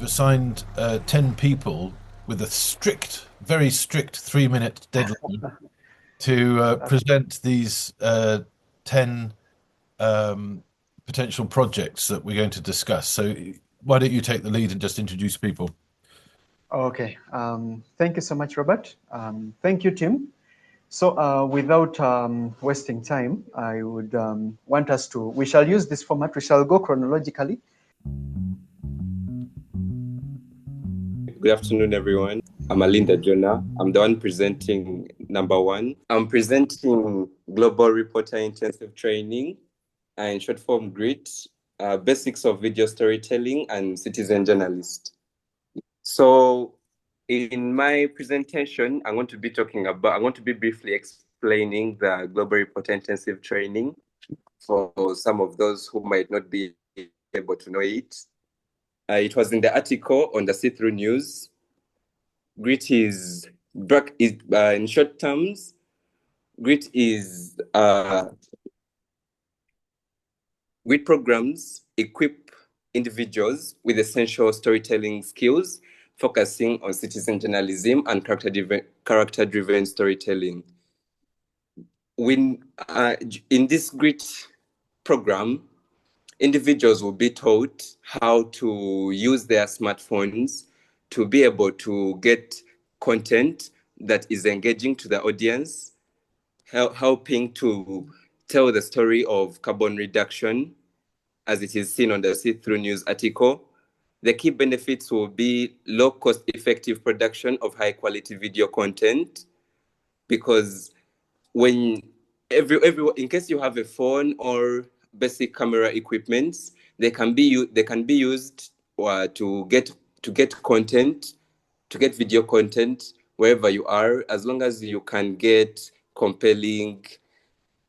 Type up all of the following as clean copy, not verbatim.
assigned 10 people with a very strict 3-minute deadline to present these 10 potential projects that we're going to discuss. So why don't you take the lead and just introduce people? Okay. Thank you so much, Robert. Thank you, Tim. So without wasting time, I would want us to, we shall use this format. We shall go chronologically. Good afternoon, everyone. I'm Alinda Jonah. I'm the one presenting number one. I'm presenting Global Reporter Intensive Training, in short form GRIT, Basics of Video Storytelling and Citizen Journalist. So in my presentation, I'm going to be briefly explaining the Global Reporter Intensive Training for some of those who might not be able to know it. It was in the article on the See-Through News. GRIT is, in short terms, GRIT is GRIT programs equip individuals with essential storytelling skills, focusing on citizen journalism and character-driven storytelling. In this GRIT program, individuals will be taught how to use their smartphones to be able to get content that is engaging to the audience, helping to tell the story of carbon reduction as it is seen on the See-Through News article. The key benefits will be low cost effective production of high quality video content, because when in case you have a phone or basic camera equipments, they can be used to get content, to get video content wherever you are, as long as you can get compelling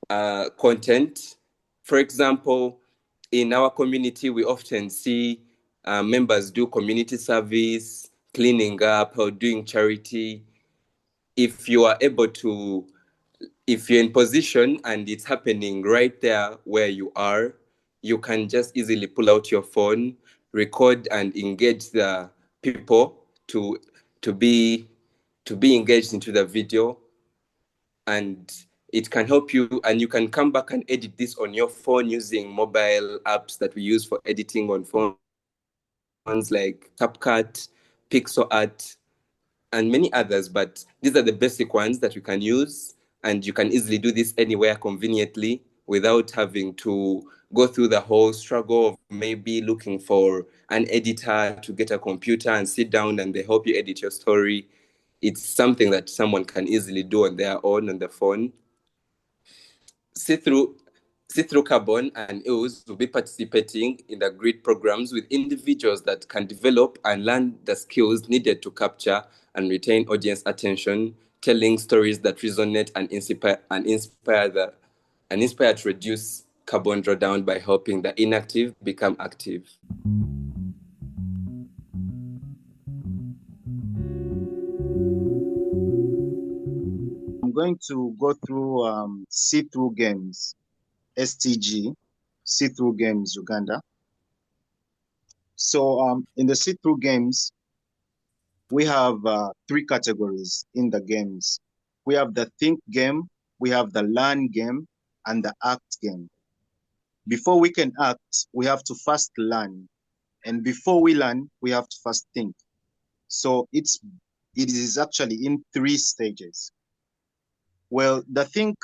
content. For example, in our community, we often see members do community service, cleaning up, or doing charity. If you are able to, if you're in position and it's happening right there where you are, you can just easily pull out your phone, record and engage the people to be engaged into the video, and it can help you, and you can come back and edit this on your phone using mobile apps that we use for editing on phones like CapCut, Pixel Art, and many others. But these are the basic ones that you can use, and you can easily do this anywhere conveniently without having to go through the whole struggle of maybe looking for an editor to get a computer and sit down and they help you edit your story. It's something that someone can easily do on their own on the phone. See-Through Carbon and EALS will be participating in the GRID programs with individuals that can develop and learn the skills needed to capture and retain audience attention, telling stories that resonate and inspire to reduce carbon drawdown by helping the inactive become active. I'm going to go through See-Through Games, STG, See-Through Games, Uganda. So in the See-Through Games, we have 3 categories in the games. We have the think game, we have the learn game, and the act game. Before we can act, we have to first learn. And before we learn, we have to first think. So it is actually in 3 stages. Well, the think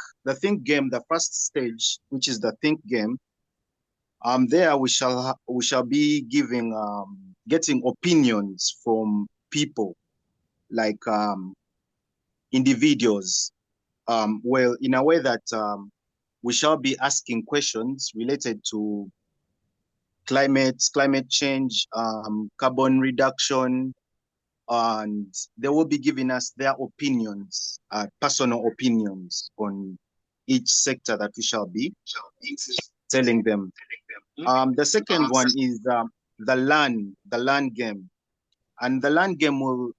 game, the first stage, which is the think game, there we shall be getting opinions from people, like individuals. Well, in a way that we shall be asking questions related to climate change, carbon reduction, and they will be giving us their opinions, personal opinions on each sector that we shall be telling them. The second one is the learn game, and the learn game will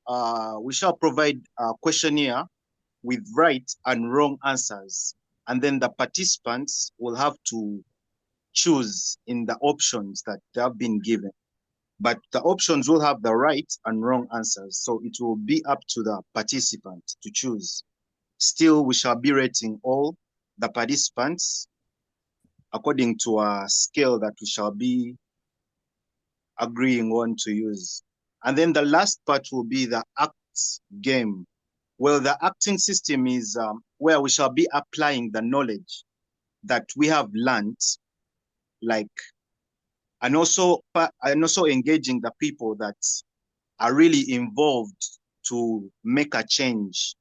we shall provide a questionnaire with right and wrong answers, and then the participants will have to choose in the options that they have been given. but the options will have the right and wrong answers. So it will be up to the participant to choose. Still, we shall be rating all the participants according to a scale that we shall be agreeing on to use. And then the last part will be the act game. Well, the acting system is where we shall be applying the knowledge that we have learned, like, and also engaging the people that are really involved to make a change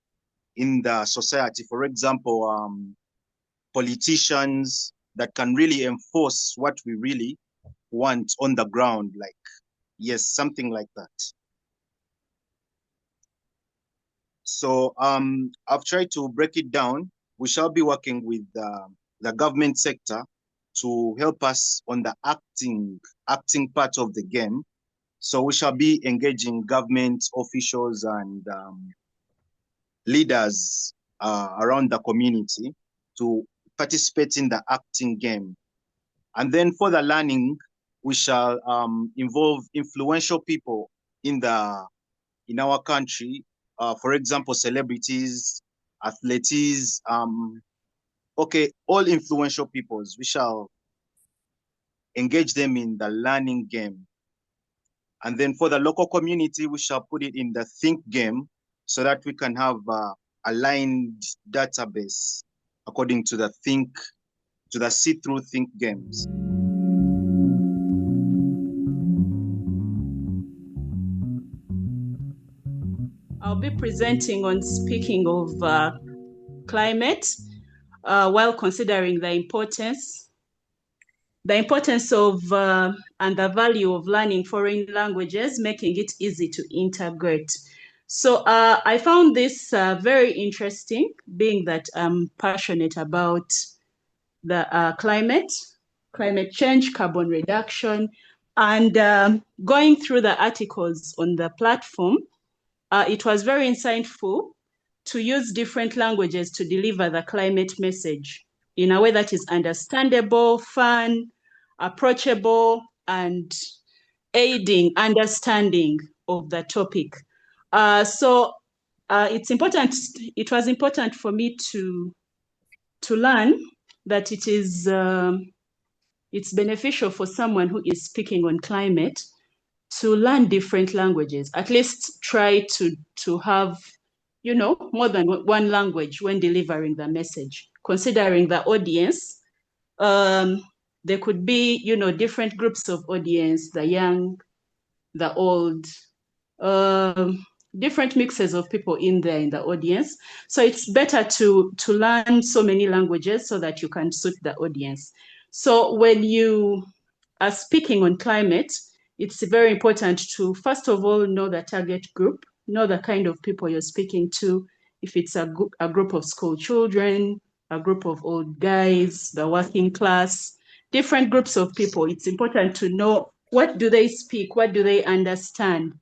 in the society. For example, politicians that can really enforce what we really want on the ground, like, yes, something like that. So I've tried to break it down. We shall be working with the government sector to help us on the acting part of the game. So we shall be engaging government officials and leaders around the community to participate in the acting game. And then for the learning, we shall involve influential people in our country. For example, celebrities, athletes, all influential peoples. We shall engage them in the learning game. And then for the local community, we shall put it in the think game so that we can have aligned database according to the see-through think games. I'll be presenting on speaking of climate while considering the importance of and the value of learning foreign languages, making it easy to integrate. So I found this very interesting, being that I'm passionate about the climate change, carbon reduction, and going through the articles on the platform, it was very insightful to use different languages to deliver the climate message in a way that is understandable, fun, approachable, and aiding understanding of the topic. So it was important for me to learn that it's beneficial for someone who is speaking on climate to learn different languages, at least try to have, more than one language when delivering the message, considering the audience. There could be, different groups of audience, the young, the old, different mixes of people in there in the audience. So it's better to learn so many languages so that you can suit the audience. So when you are speaking on climate, it's very important to, first of all, know the target group, know the kind of people you're speaking to. If it's a group of school children, a group of old guys, the working class, different groups of people, it's important to know what do they speak, what do they understand.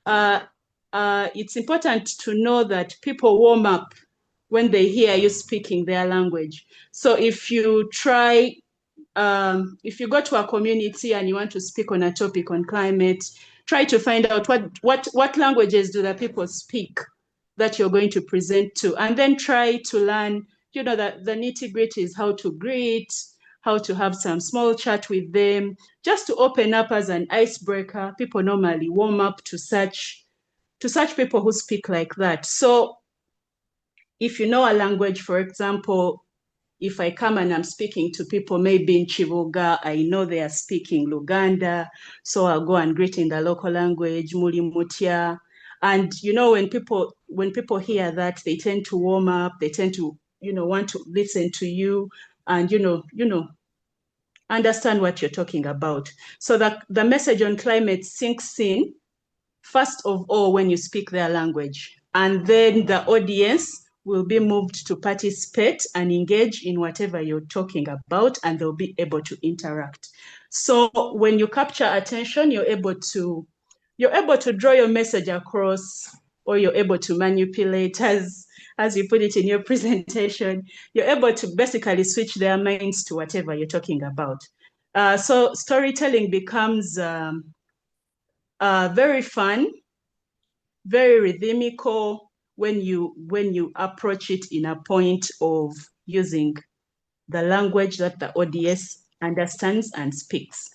It's important to know that people warm up when they hear you speaking their language. So if you try, if you go to a community and you want to speak on a topic on climate, try to find out what languages do the people speak that you're going to present to, and then try to learn, that the nitty-gritty is how to greet, how to have some small chat with them, just to open up as an icebreaker. People normally warm up to such people who speak like that. So if you know a language, for example, if I come and I'm speaking to people maybe in Chivuga, I know they are speaking Luganda, so I'll go and greet in the local language, Muli Mutia. And when people hear that, they tend to warm up, they tend to want to listen to you and understand what you're talking about. So that the message on climate sinks in, first of all, when you speak their language, and then the audience will be moved to participate and engage in whatever you're talking about, and they'll be able to interact. So when you capture attention, you're able to draw your message across, or you're able to manipulate, as you put it in your presentation. You're able to basically switch their minds to whatever you're talking about. So storytelling becomes very fun, very rhythmical when you approach it in a point of using the language that the ODS understands and speaks.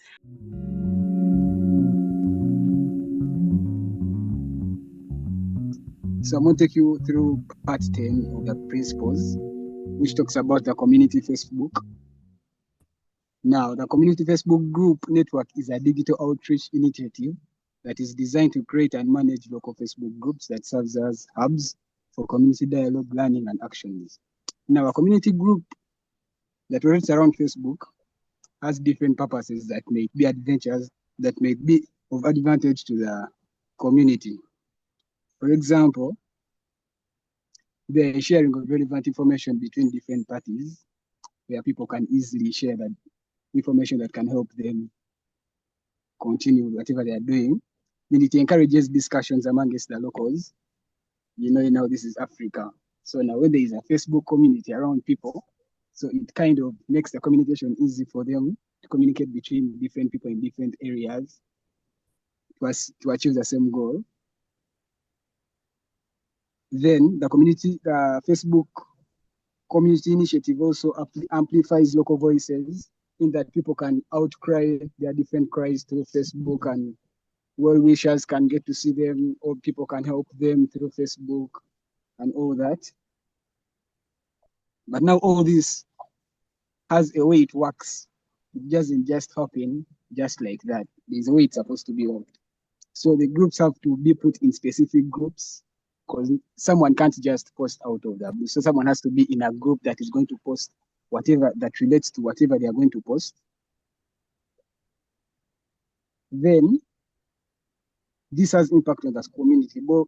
So I'm going to take you through part 10 of the principles, which talks about the community Facebook. Now, the community Facebook group network is a digital outreach initiative that is designed to create and manage local Facebook groups that serves as hubs for community dialogue, learning, and actions. Now, a community group that runs around Facebook has different purposes that may be adventures that may be of advantage to the community. For example, the sharing of relevant information between different parties, where people can easily share that information that can help them continue whatever they are doing. Then it encourages discussions amongst the locals. You know, now this is Africa. So now when there is a Facebook community around people, so it kind of makes the communication easy for them to communicate between different people in different areas to achieve the same goal. Then the Facebook community initiative also amplifies local voices in that people can outcry their different cries through Facebook, and well-wishers can get to see them, or people can help them through Facebook and all that. But now all this has a way it works. It doesn't just happen just like that. There's a way it's supposed to be worked. So the groups have to be put in specific groups, because someone can't just post out of that. So someone has to be in a group that is going to post whatever that relates to whatever they are going to post. Then this has impact on the community. But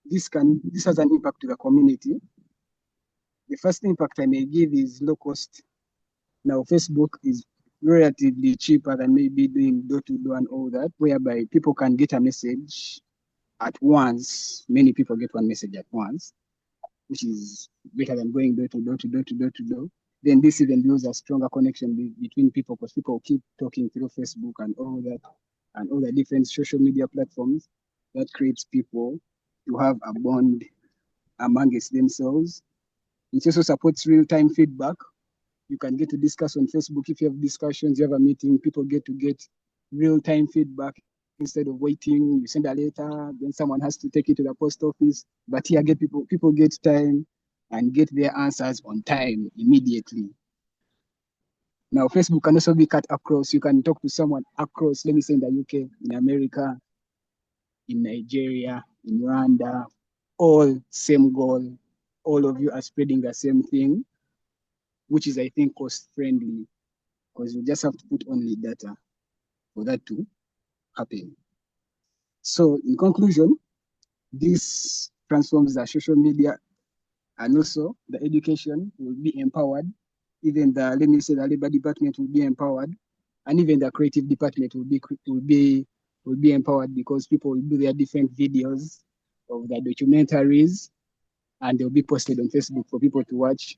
this has an impact to the community. The first impact I may give is low cost. Now Facebook is relatively cheaper than maybe doing door-to-door and all that, whereby people can get a message at once. Many people get one message at once, which is better than going door-to-door. Then this even builds a stronger connection between people, because people keep talking through Facebook and all that, and all the different social media platforms. That creates people to have a bond amongst themselves. It also supports real-time feedback. You can get to discuss on Facebook. If you have discussions, you have a meeting, people get real-time feedback instead of waiting. You send a letter, then someone has to take it to the post office. But here, people get time and get their answers on time immediately. Now, Facebook can also be cut across. You can talk to someone across, let me say in the UK, in America, in Nigeria, in Rwanda, all same goal. All of you are spreading the same thing, which is, I think, cost-friendly, because you just have to put only data for that to happen. So in conclusion, this transforms the social media, and also the education will be empowered. Even the labor department will be empowered, and even the creative department will be empowered, because people will do their different videos of the documentaries, and they'll be posted on Facebook for people to watch.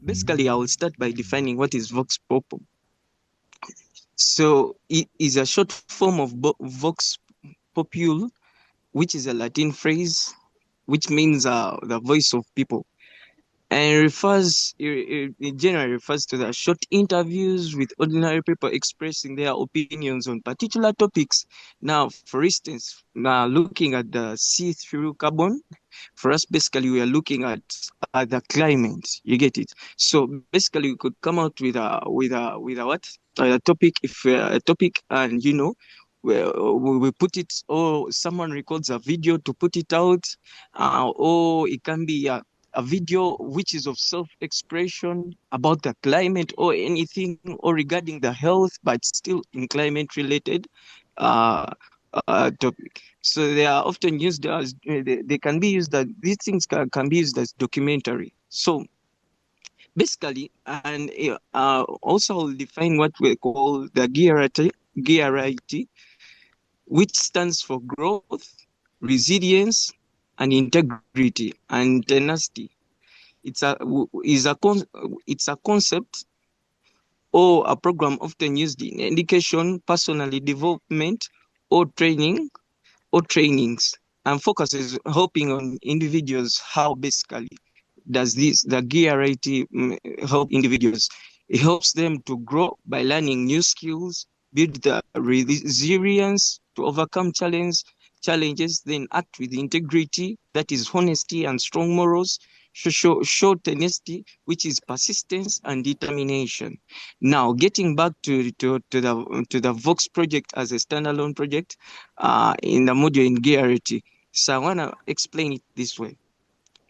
Basically, I will start by defining what is Vox Pop. So it is a short form of Vox Populi, which is a Latin phrase, which means the voice of people, and it generally refers to the short interviews with ordinary people expressing their opinions on particular topics. Now, for instance, looking at the see-through carbon, for us, basically, we are looking at the climate. You get it? So basically, we could come out with a topic, and we put it, or someone records a video to put it out, or it can be a video which is of self-expression about the climate or anything, or regarding the health, but still in climate-related topic. So they are often used as they can be used as these things can be used as documentary. So basically, and also I'll define what we call the GRIT, which stands for growth, resilience, and integrity and tenacity. It's a concept or a program often used in education, personal development, or training or trainings, and focuses helping on individuals. How basically does the GRIT help individuals? It helps them to grow by learning new skills, build the resilience to overcome challenges, then act with integrity, that is honesty and strong morals, show tenacity, which is persistence and determination. Now, getting back to the Vox project as a standalone project in the module in GRT. So I want to explain it this way.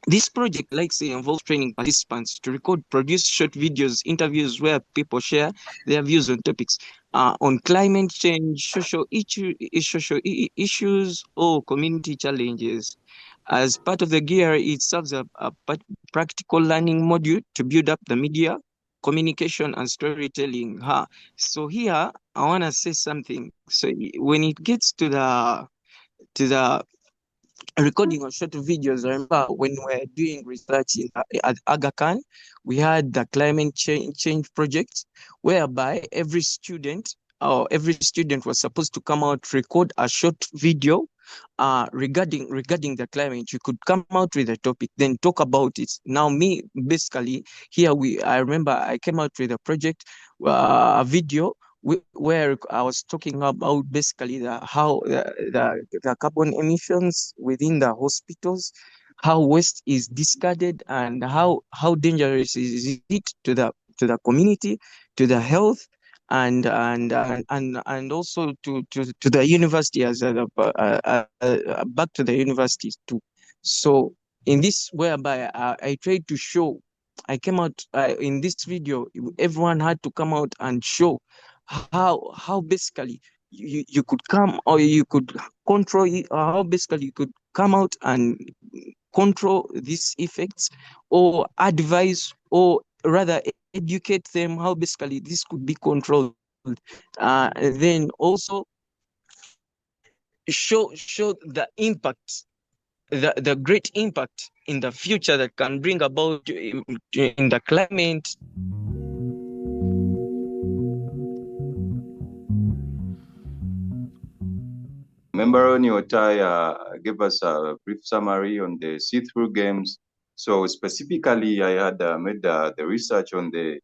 This project, like say, involves training participants to record, produce short videos, interviews where people share their views on topics on climate change, social issues, or community challenges. As part of the gear, it serves a practical learning module to build up the media, communication, and storytelling. So here, I want to say something. So when it gets to the recording of short videos. I remember when we were doing research at Aga Khan, we had the climate change project, whereby every student was supposed to come out, record a short video regarding the climate. You could come out with a topic, then talk about it. Now, me basically here I remember I came out with a project, a video where I was talking about basically how the carbon emissions within the hospitals, how waste is discarded, and how dangerous is it to the community, to the health, and also to the university as back to the universities too. So in this, whereby I tried to show, I came out in this video, everyone had to come out and show how basically you could come, or you could control it, or how basically you could come out and control these effects, or advise, or rather educate them how basically this could be controlled. Then also show the impact, the great impact in the future that can bring about in the climate. Member Ronnie Otai gave us a brief summary on the see-through games. So specifically, I had made the research on the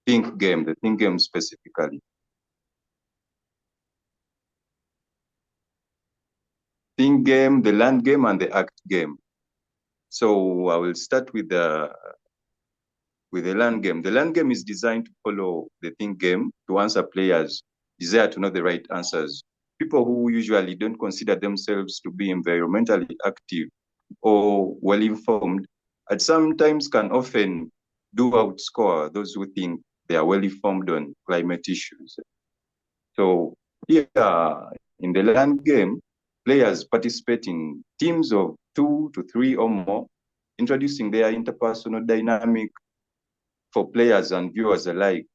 think game specifically. Think game, the land game, and the act game. So I will start with the land game. The land game is designed to follow the think game to answer players' desire to know the right answers. People who usually don't consider themselves to be environmentally active or well-informed at sometimes can often do outscore those who think they are well-informed on climate issues. So here in the land game, players participate in teams of 2 to 3 or more, introducing their interpersonal dynamic for players and viewers alike.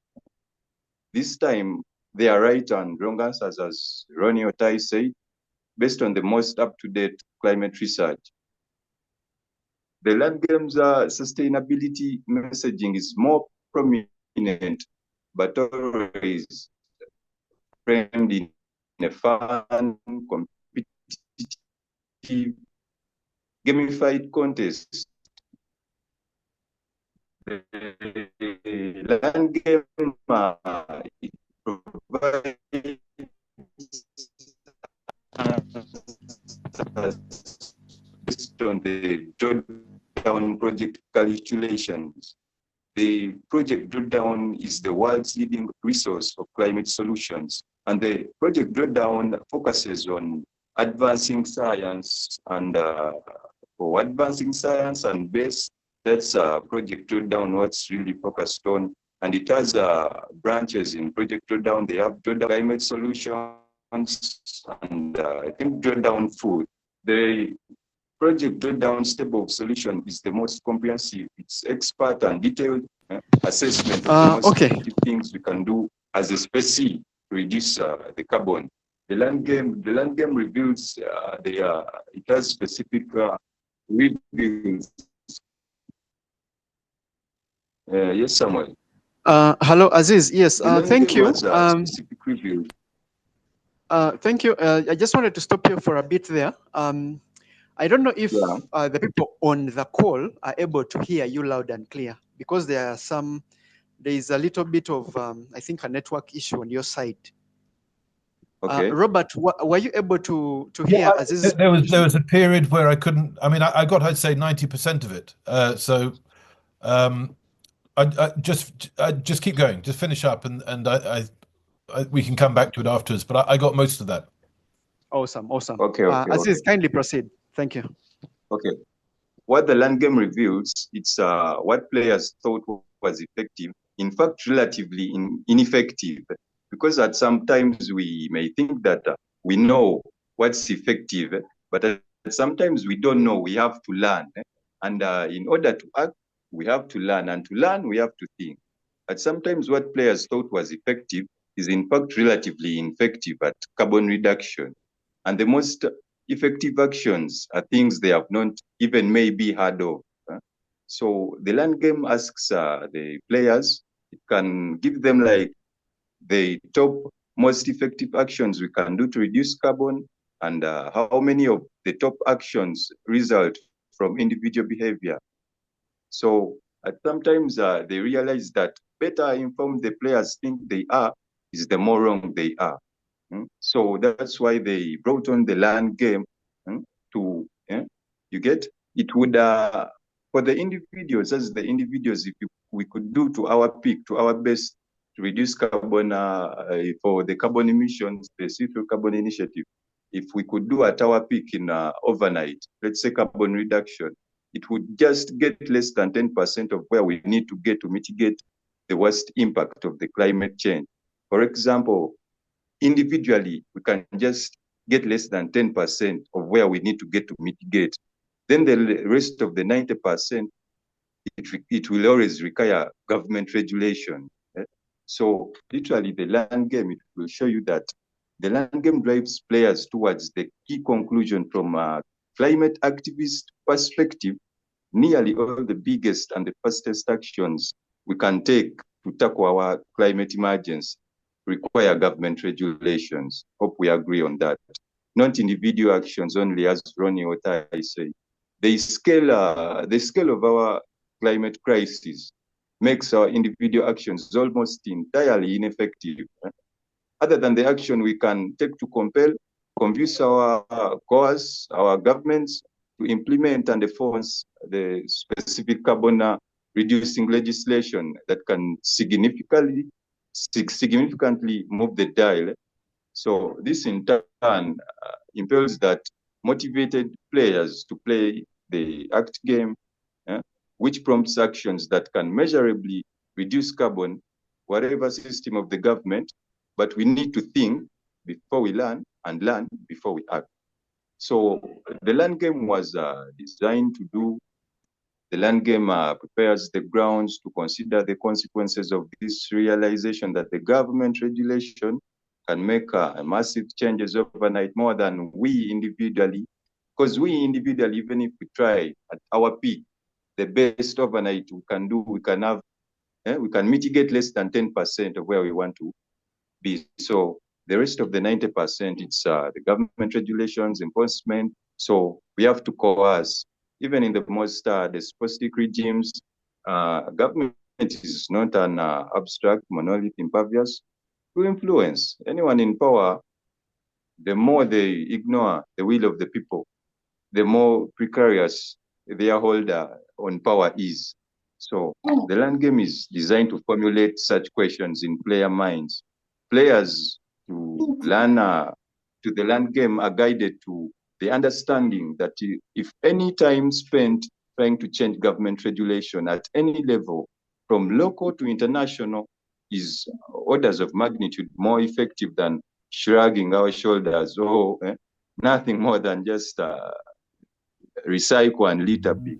This time, they are right and wrong answers, as Ronnie Otai said, based on the most up-to-date climate research. The land game's sustainability messaging is more prominent, but always framed in a fun, competitive, gamified contest. The land game it provides based on the Drawdown project calculations. The project Drawdown is the world's leading resource for climate solutions, and the project Drawdown focuses on advancing science and for advancing science and base. That's project Drawdown what's really focused on, and it has branches in project Drawdown. They have Drawdown climate solutions and I think Drawdown food. The project Drawdown stable solution is the most comprehensive. It's expert and detailed assessment of the most effective things we can do as a species to reduce the carbon. The land game reveals it has specific reviews. Yes, Samuel. Hello, Aziz. Yes, The land thank game you. was a specific review. Thank you. I just wanted to stop you for a bit there. I don't know if Yeah. the people on the call are able to hear you loud and clear, because there is a little bit of, I think, a network issue on your side. Okay. Robert, were you able to hear Aziz? There was a period where I couldn't. I mean, I got, I'd say, 90% of it. I just keep going, just finish up, and we can come back to it afterwards. But I got most of that. Awesome. Okay. Aziz, kindly proceed. Thank you. Okay. What the land game reveals, it's what players thought was effective, in fact, relatively ineffective, because at sometimes we may think that we know what's effective, but sometimes we don't know. We have to learn, and in order to act, we have to learn, and to learn, we have to think. But sometimes what players thought was effective is in fact relatively ineffective at carbon reduction, and the most effective actions are things they have not even maybe heard of. So the land game asks the players, it can give them like the top most effective actions we can do to reduce carbon, and how many of the top actions result from individual behavior. So sometimes they realize that better informed the players think they are is the more wrong they are. So that's why they brought on the land game to, you get, it would, for the individuals, as the individuals, if we could do to our peak, to our best, to reduce carbon for the carbon emissions, the C3 carbon initiative, if we could do at our peak in overnight, let's say carbon reduction, it would just get less than 10% of where we need to get to mitigate the worst impact of the climate change. For example, individually, we can just get less than 10% of where we need to get to mitigate. Then the rest of the 90%, it will always require government regulation. So literally the land game, it will show you that the land game drives players towards the key conclusion from a climate activist perspective. Nearly all the biggest and the fastest actions we can take to tackle our climate emergency require government regulations. Hope we agree on that. Not individual actions only, as Ronnie Otai said. The scale of our climate crisis makes our individual actions almost entirely ineffective. Other than the action we can take to compel, convince our course, our governments to implement and enforce the specific carbon reducing legislation that can significantly move the dial. So this in turn impels that motivated players to play the ACT game, which prompts actions that can measurably reduce carbon, whatever system of the government, but we need to think before we learn and learn before we act. So the land game was designed to do, the land game prepares the grounds to consider the consequences of this realization that the government regulation can make massive changes overnight more than we individually, because we individually, even if we try at our peak, the best overnight we can do, we can have, we can mitigate less than 10% of where we want to be. So the rest of the 90%, it's the government regulations, enforcement. So we have to coerce. Even in the most despotic regimes, government is not an abstract monolith impervious to influence. Anyone in power, the more they ignore the will of the people, the more precarious their holder on power is. So the land game is designed to formulate such questions in player minds. Players to learn to the land game are guided to the understanding that if any time spent trying to change government regulation at any level, from local to international, is orders of magnitude more effective than shrugging our shoulders or nothing more than just recycle and litter pick.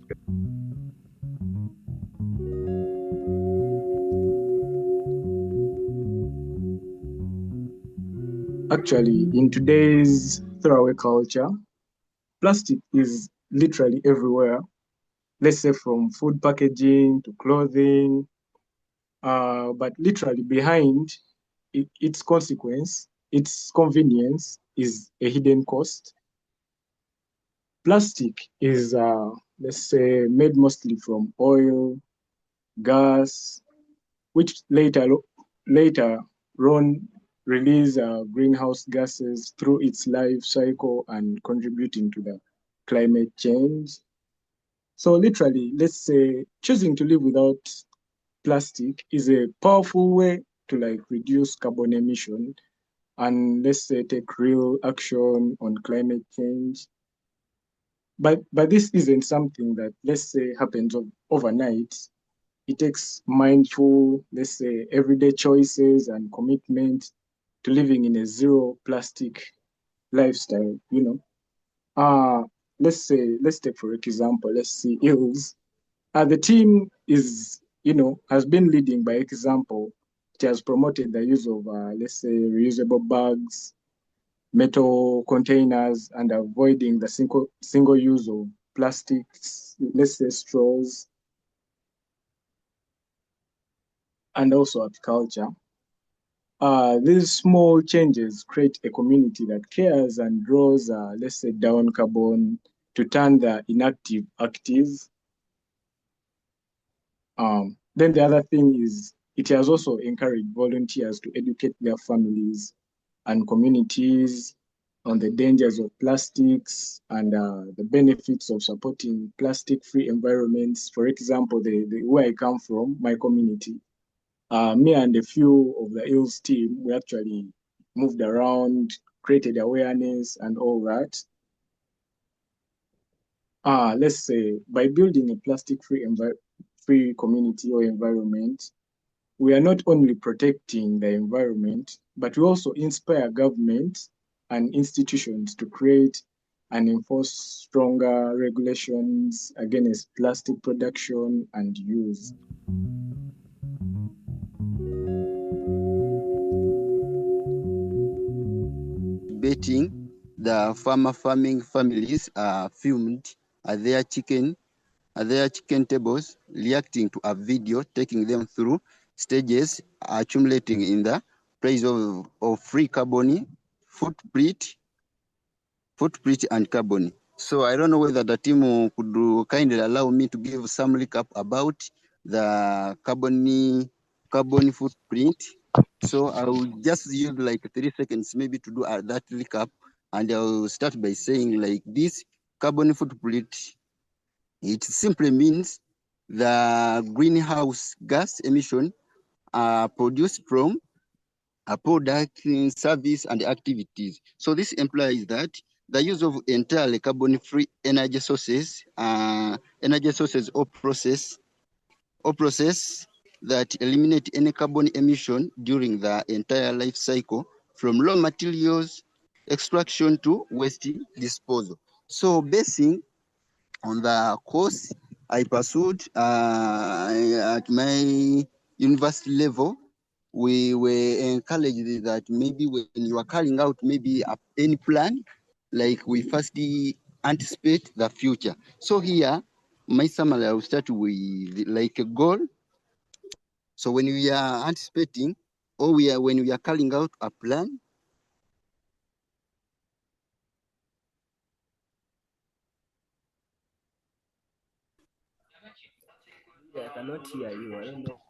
Actually, in today's throwaway culture, plastic is literally everywhere. Let's say from food packaging to clothing, but literally behind its consequence, its convenience is a hidden cost. Plastic is, let's say, made mostly from oil, gas, which later release greenhouse gases through its life cycle and contributing to the climate change. So literally, let's say choosing to live without plastic is a powerful way to like reduce carbon emission and let's say take real action on climate change. But this isn't something that let's say happens overnight. It takes mindful, let's say, everyday choices and commitment to living in a zero plastic lifestyle, you know. Let's take for example, let's see EALS. The team is, you know, has been leading by example. It has promoted the use of, let's say, reusable bags, metal containers, and avoiding the single use of plastics, let's say straws, and also agriculture. These small changes create a community that cares and draws, let's say, down carbon to turn the inactive active. Then the other thing is it has also encouraged volunteers to educate their families and communities on the dangers of plastics and the benefits of supporting plastic-free environments. For example, where I come from, my community, me and a few of the EALS team, we actually moved around, created awareness and all that. Let's say by building a plastic-free free community or environment, we are not only protecting the environment, but we also inspire government and institutions to create and enforce stronger regulations against plastic production and use. Betting, the farming families are filmed at their chicken tables, reacting to a video, taking them through stages, accumulating in the price of free carbon, footprint and carbon. So I don't know whether the team could kindly allow me to give some recap about the carbon footprint. So I will just use like 3 seconds maybe to do that recap, and I'll start by saying like this carbon footprint, it simply means the greenhouse gas emission produced from a product, service, and activities. So this implies that the use of entirely carbon-free energy sources or process that eliminate any carbon emission during the entire life cycle, from raw materials extraction to waste disposal. So basing on the course I pursued at my university level, we were encouraged that maybe when you are carrying out maybe any plan, like we first anticipate the future. So here, my summary, I will start with like a goal. So when we are anticipating, or when we are carrying out a plan, I cannot hear you. I don't know.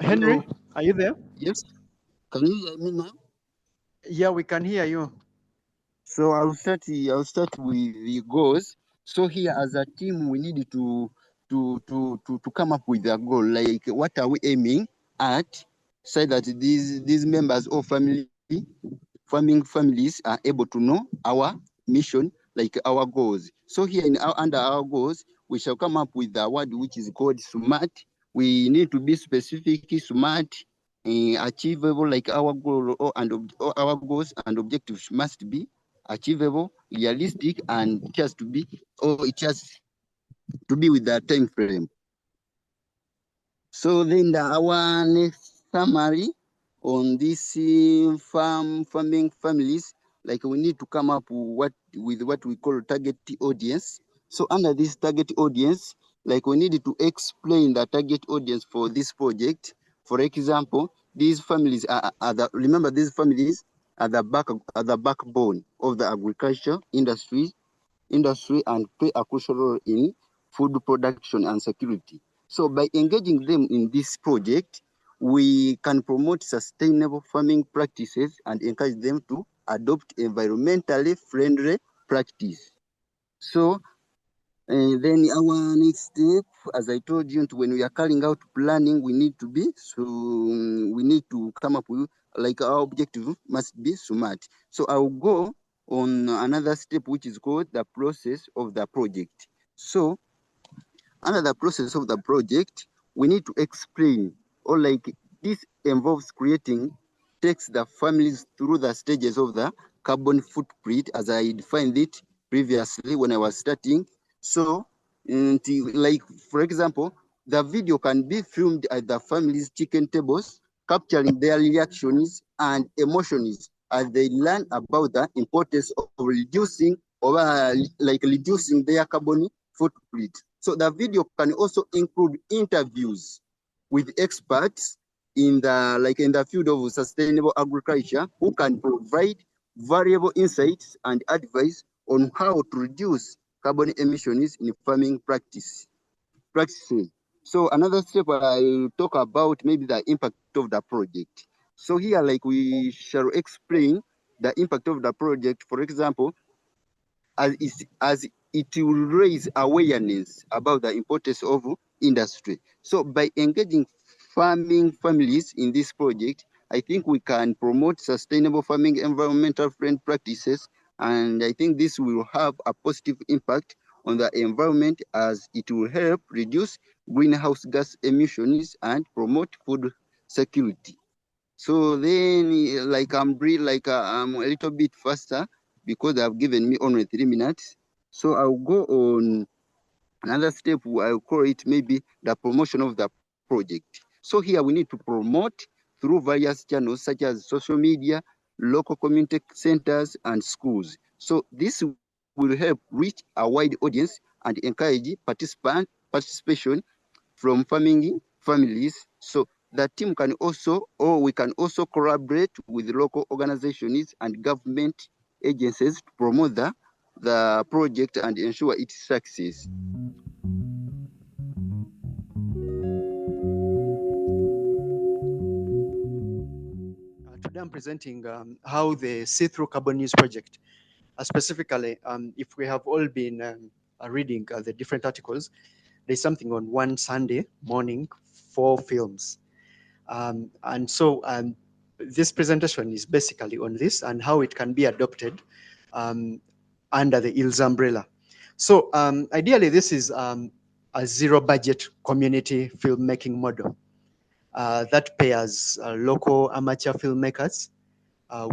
Henry, hello. are you there? Yes, can you hear me now? Yeah, we can hear you. So I'll start with the goals. So here as a team, we need to come up with a goal. Like what are we aiming at? So that these members or farming families are able to know our mission, like our goals. So here under our goals, we shall come up with a word which is called SMART. We need to be specific, smart, achievable, like our goal or our goals and objectives must be achievable, realistic, and it has to be with the time frame. So then our next summary on this farming families, like we need to come up with what we call target audience. So under this target audience, like we need to explain the target audience for this project. For example, these families remember these families are the backbone of the agriculture industry and play a crucial role in food production and security. So by engaging them in this project, we can promote sustainable farming practices and encourage them to adopt environmentally friendly practice. So then our next step, as I told you, when we are carrying out planning, we need to come up with, like, our objective must be SMART. So I'll go on another step, which is called the process of the project. So under the process of the project, we need to explain, or like this involves takes the families through the stages of the carbon footprint, as I defined it previously when I was starting. So, like, for example, the video can be filmed at the family's chicken tables, capturing their reactions and emotions as they learn about the importance of reducing their carbon footprint. So the video can also include interviews with experts in the field of sustainable agriculture who can provide valuable insights and advice on how to reduce carbon emissions in farming practices. So another step I'll talk about maybe the impact of the project. So here, like, we shall explain the impact of the project. For example, as it will raise awareness about the importance of industry. So by engaging farming families in this project, I think we can promote sustainable farming, environmental friendly practices, and I think this will have a positive impact on the environment, as it will help reduce greenhouse gas emissions and promote food security. So then, like, I'm a little bit faster because they've given me only 3 minutes. So I'll go on another step. I'll call it maybe the promotion of the project. So here we need to promote through various channels such as social media, local community centers, and schools. So this will help reach a wide audience and encourage participation from farming families. So the team can also, or we can also collaborate with local organizations and government agencies to promote the project and ensure its success. Today I'm presenting how the See-Through Carbon News project, specifically, if we have all been reading the different articles, there's something on one Sunday morning, 4 films. And so this presentation is basically on this and how it can be adopted under the EALS umbrella. So ideally, this is a zero budget community filmmaking model that pairs local amateur filmmakers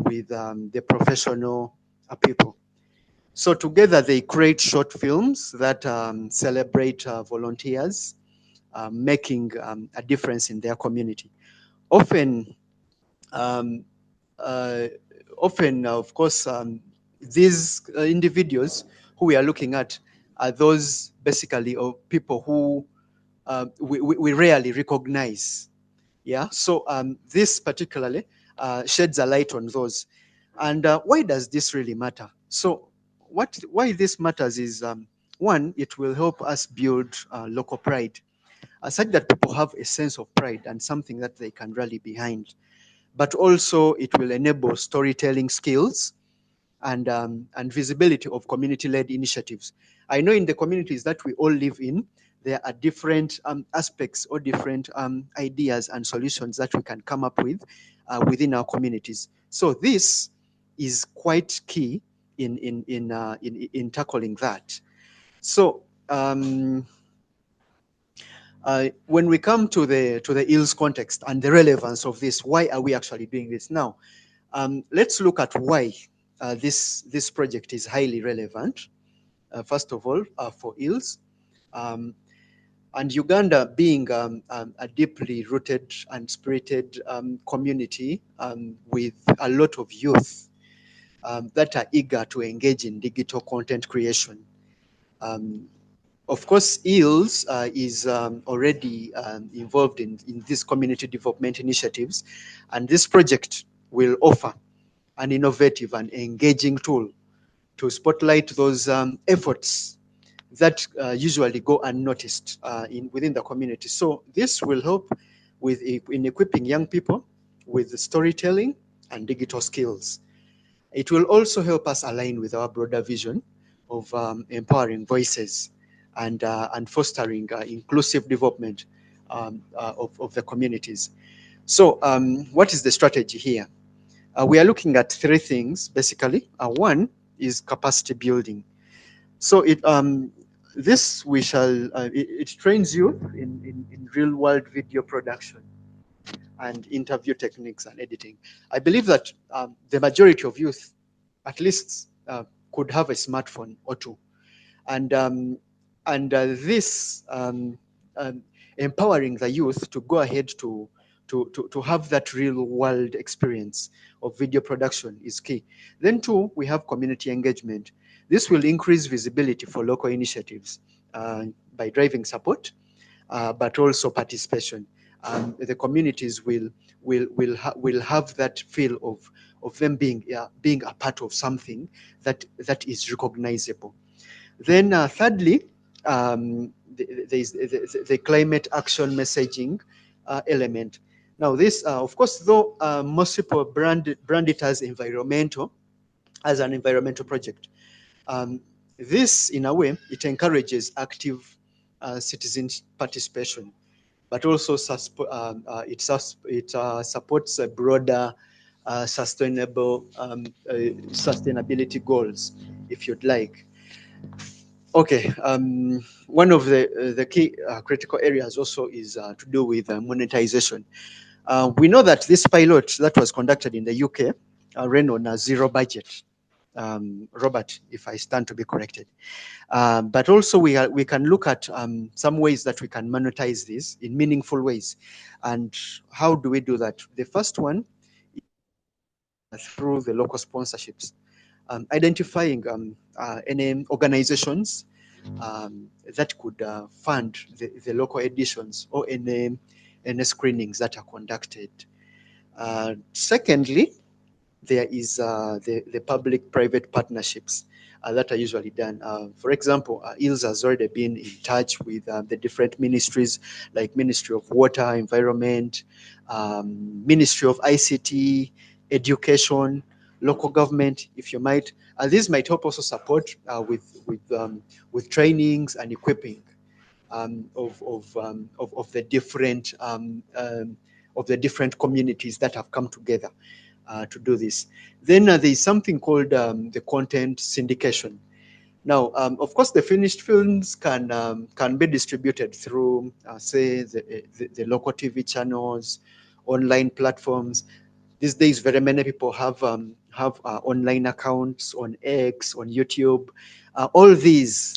with the professional people. So together they create short films that celebrate volunteers making a difference in their community. Often, of course, these individuals who we are looking at are those basically of people who we rarely recognize. Yeah, so this particularly sheds a light on those. And why does this really matter? So why this matters is, one, it will help us build local pride, such that people have a sense of pride and something that they can rally behind. But also it will enable storytelling skills and visibility of community-led initiatives. I know in the communities that we all live in, there are different aspects or different ideas and solutions that we can come up with within our communities. So this is quite key in tackling that. So when we come to the EALS context and the relevance of this, why are we actually doing this now? Let's look at why this project is highly relevant. First of all, for EALS, and Uganda being a deeply rooted and spirited community with a lot of youth that are eager to engage in digital content creation. Of course, EALS is already involved in these community development initiatives, and this project will offer an innovative and engaging tool to spotlight those efforts that usually go unnoticed within the community. So this will help in equipping young people with storytelling and digital skills. It will also help us align with our broader vision of empowering voices and fostering inclusive development of the communities. So what is the strategy here? We are looking at three things, basically. One is capacity building. So this we shall, it trains you in real world video production and interview techniques and editing. I believe that the majority of youth, at least, could have a smartphone or two. And this empowering the youth to go ahead to have that real world experience of video production is key. Then two, we have community engagement. This will increase visibility for local initiatives by driving support, but also participation. The communities will have that feel of them being a part of something that is recognizable. Then thirdly, there's the climate action messaging element. Now this, of course, though most people brand it as environmental, as an environmental project, this, in a way, it encourages active citizen participation, but also it supports a broader sustainable sustainability goals, if you'd like. Okay, one of the key critical areas also is to do with monetization. We know that this pilot that was conducted in the UK ran on a zero budget. Robert, if I stand to be corrected. But also we can look at some ways that we can monetize this in meaningful ways. And how do we do that? The first one is through the local sponsorships. Identifying any organizations that could fund the local editions or any screenings that are conducted. Secondly, there is the public-private partnerships that are usually done. For example, EALS has already been in touch with the different ministries like Ministry of Water, Environment, Ministry of ICT, Education, local government, if you might. These might help also support with trainings and equipping of the different communities that have come together to do this. Then there is something called the content syndication. Now, of course, the finished films can be distributed through, say, the local TV channels, online platforms. These days, very many people have online accounts on X, on YouTube. All these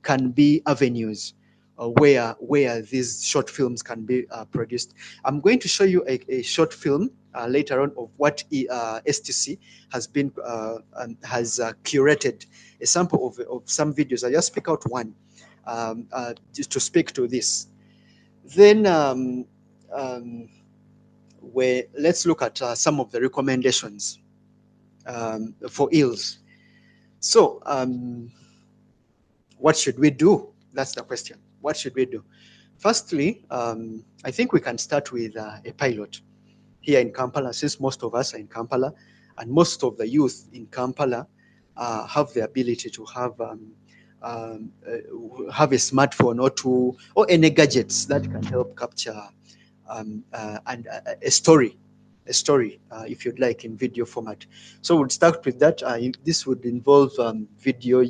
can be avenues where these short films can be produced. I'm going to show you a short film later on of what STC has been has curated a sample of some videos. I just pick out one just to speak to this. Then let's look at some of the recommendations for EALS. So what should we do? That's the question. What should we do? Firstly, I think we can start with a pilot here in Kampala, since most of us are in Kampala, and most of the youth in Kampala have the ability to have a smartphone or two, or any gadgets that can help capture and a story, if you'd like, in video format. So we'll start with that. This would involve video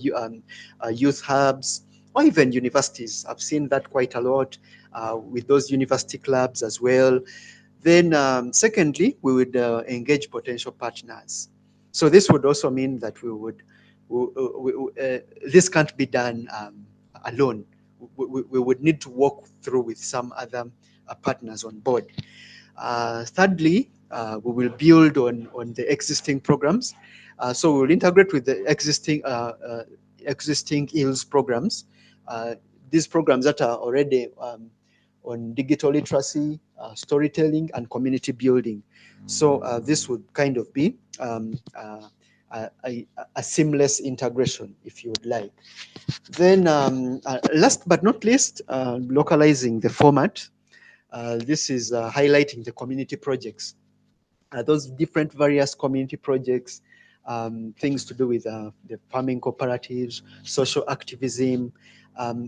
youth hubs, or even universities. I've seen that quite a lot with those university clubs as well. Then secondly, we would engage potential partners. So this would also mean that this can't be done alone. We would need to walk through with some other partners on board. Thirdly, we will build on the existing programs. So we'll integrate with the existing EALS programs these programs that are already on digital literacy, storytelling, and community building. So this would kind of be a seamless integration, if you would like. Then last but not least, localizing the format. This is highlighting the community projects. Those different various community projects, things to do with the farming cooperatives, social activism.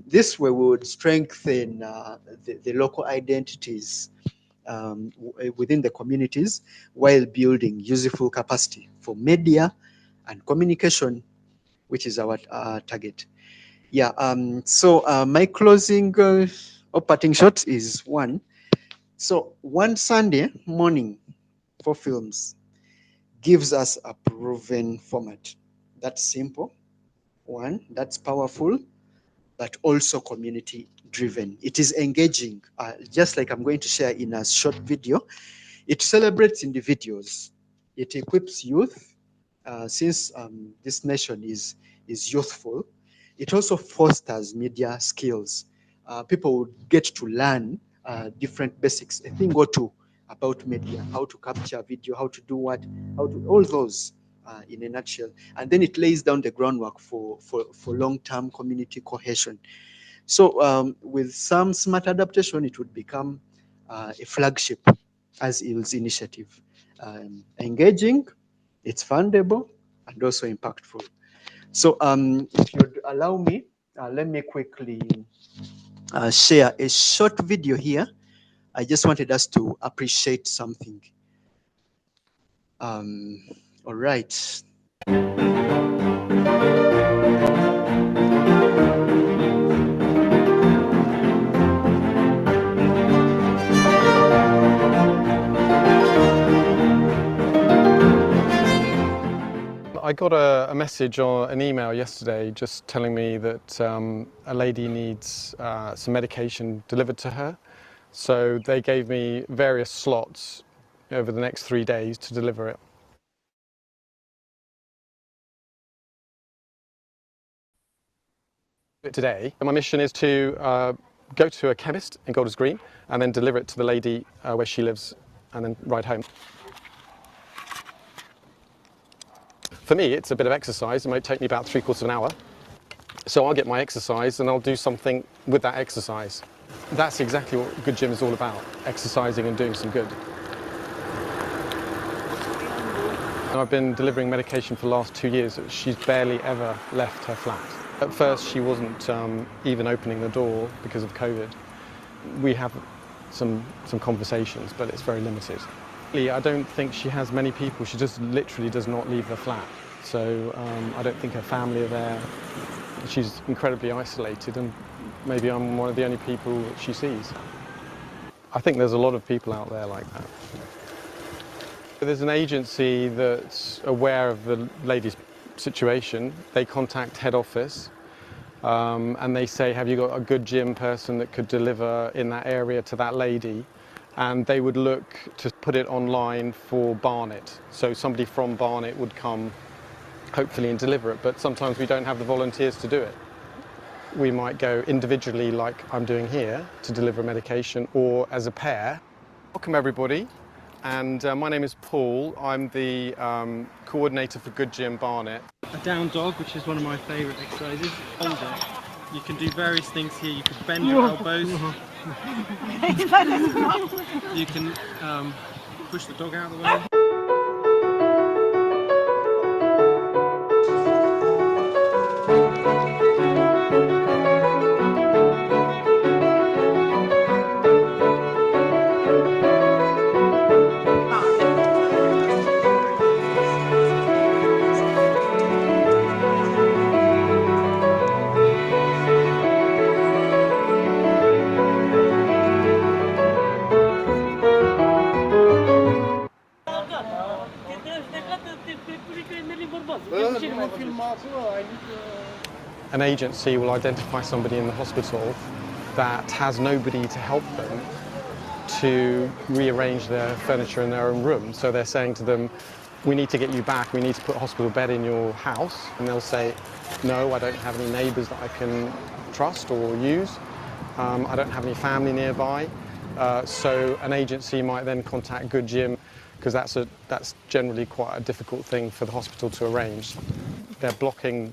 This way we would strengthen the local identities within the communities while building useful capacity for media and communication, which is our target. Yeah, so my closing or parting shot is one. So one Sunday morning for films gives us a proven format. That's simple, one, that's powerful, but also community driven. It is engaging, just like I'm going to share in a short video. It celebrates individuals. It equips youth, since this nation is youthful. It also fosters media skills. People would get to learn different basics, a thing or two about media, how to capture video, how to do what, how to, all those in a nutshell. And then it lays down the groundwork for long-term community cohesion. So with some smart adaptation, it would become a flagship as EALS initiative. Engaging, it's fundable, and also impactful. So if you'd allow me, let me quickly share a short video here. I just wanted us to appreciate something. All right. I got a message or an email yesterday just telling me that a lady needs some medication delivered to her. So they gave me various slots over the next 3 days to deliver it. Today, my mission is to go to a chemist in Golders Green and then deliver it to the lady where she lives and then ride home. For me, it's a bit of exercise. It might take me about 3/4 of an hour. So I'll get my exercise and I'll do something with that exercise. That's exactly what Good Gym is all about, exercising and doing some good. I've been delivering medication for the last 2 years. She's barely ever left her flat. At first, she wasn't even opening the door because of COVID. We have some conversations, but it's very limited. I don't think she has many people. She just literally does not leave the flat. So I don't think her family are there. She's incredibly isolated, and maybe I'm one of the only people that she sees. I think there's a lot of people out there like that. There's an agency that's aware of the lady's situation. They contact head office and they say, have you got a Good Gym person that could deliver in that area to that lady? And they would look to put it online for Barnet. So somebody from Barnet would come, hopefully, and deliver it. But sometimes we don't have the volunteers to do it. We might go individually, like I'm doing here, to deliver medication, or as a pair. Welcome, everybody. And my name is Paul. I'm the coordinator for Good Gym Barnet. A down dog, which is one of my favourite exercises. Hold it. You can do various things here. You can bend your elbows. You can push the dog out of the way. An agency will identify somebody in the hospital that has nobody to help them to rearrange their furniture in their own room. So they're saying to them, we need to get you back, we need to put a hospital bed in your house, and they'll say, no, I don't have any neighbours that I can trust or use, I don't have any family nearby, so an agency might then contact Good Gym, because that's generally quite a difficult thing for the hospital to arrange. They're blocking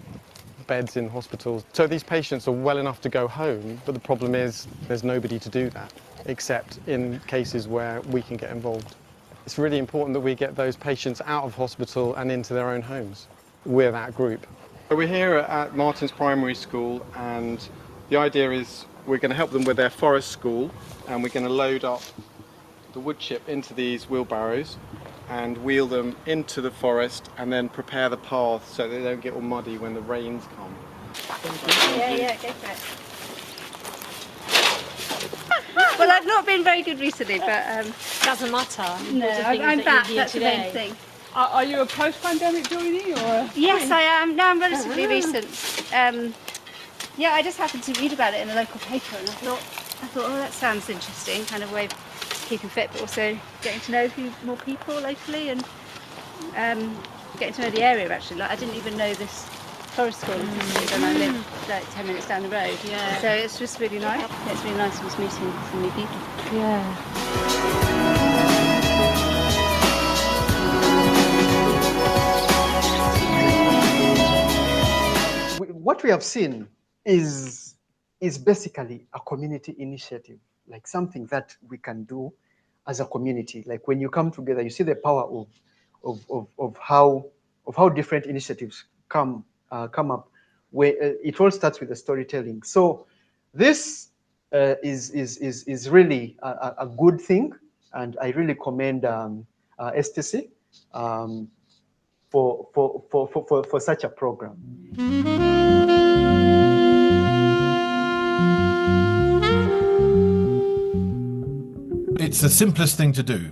beds in hospitals. So these patients are well enough to go home, but the problem is there's nobody to do that, except in cases where we can get involved. It's really important that we get those patients out of hospital and into their own homes. We're that group. So we're here at Martin's Primary School, and the idea is we're going to help them with their forest school, and we're going to load up the wood chip into these wheelbarrows and wheel them into the forest and then prepare the path so they don't get all muddy when the rains come. Yeah, go for it. Well, I've not been very good recently, but doesn't matter. No, I'm back. That's the main thing. Are you a post-pandemic joinee or? Yes, I am. No, I'm relatively recent. Yeah, I just happened to read about it in the local paper, and I thought, oh, that sounds interesting. Kind of way of keeping fit, but also getting to know more people locally and getting to know the area. Actually, like I didn't even know this forest school existed, and I live like 10 minutes down the road. Yeah. So it's just really nice. Yeah, it's really nice just meeting some new people. Yeah. What we have seen is basically a community initiative, like something that we can do as a community. Like when you come together, you see the power of how different initiatives come up. Where it all starts with the storytelling. So this is really a good thing, and I really commend STC for such a program. It's the simplest thing to do.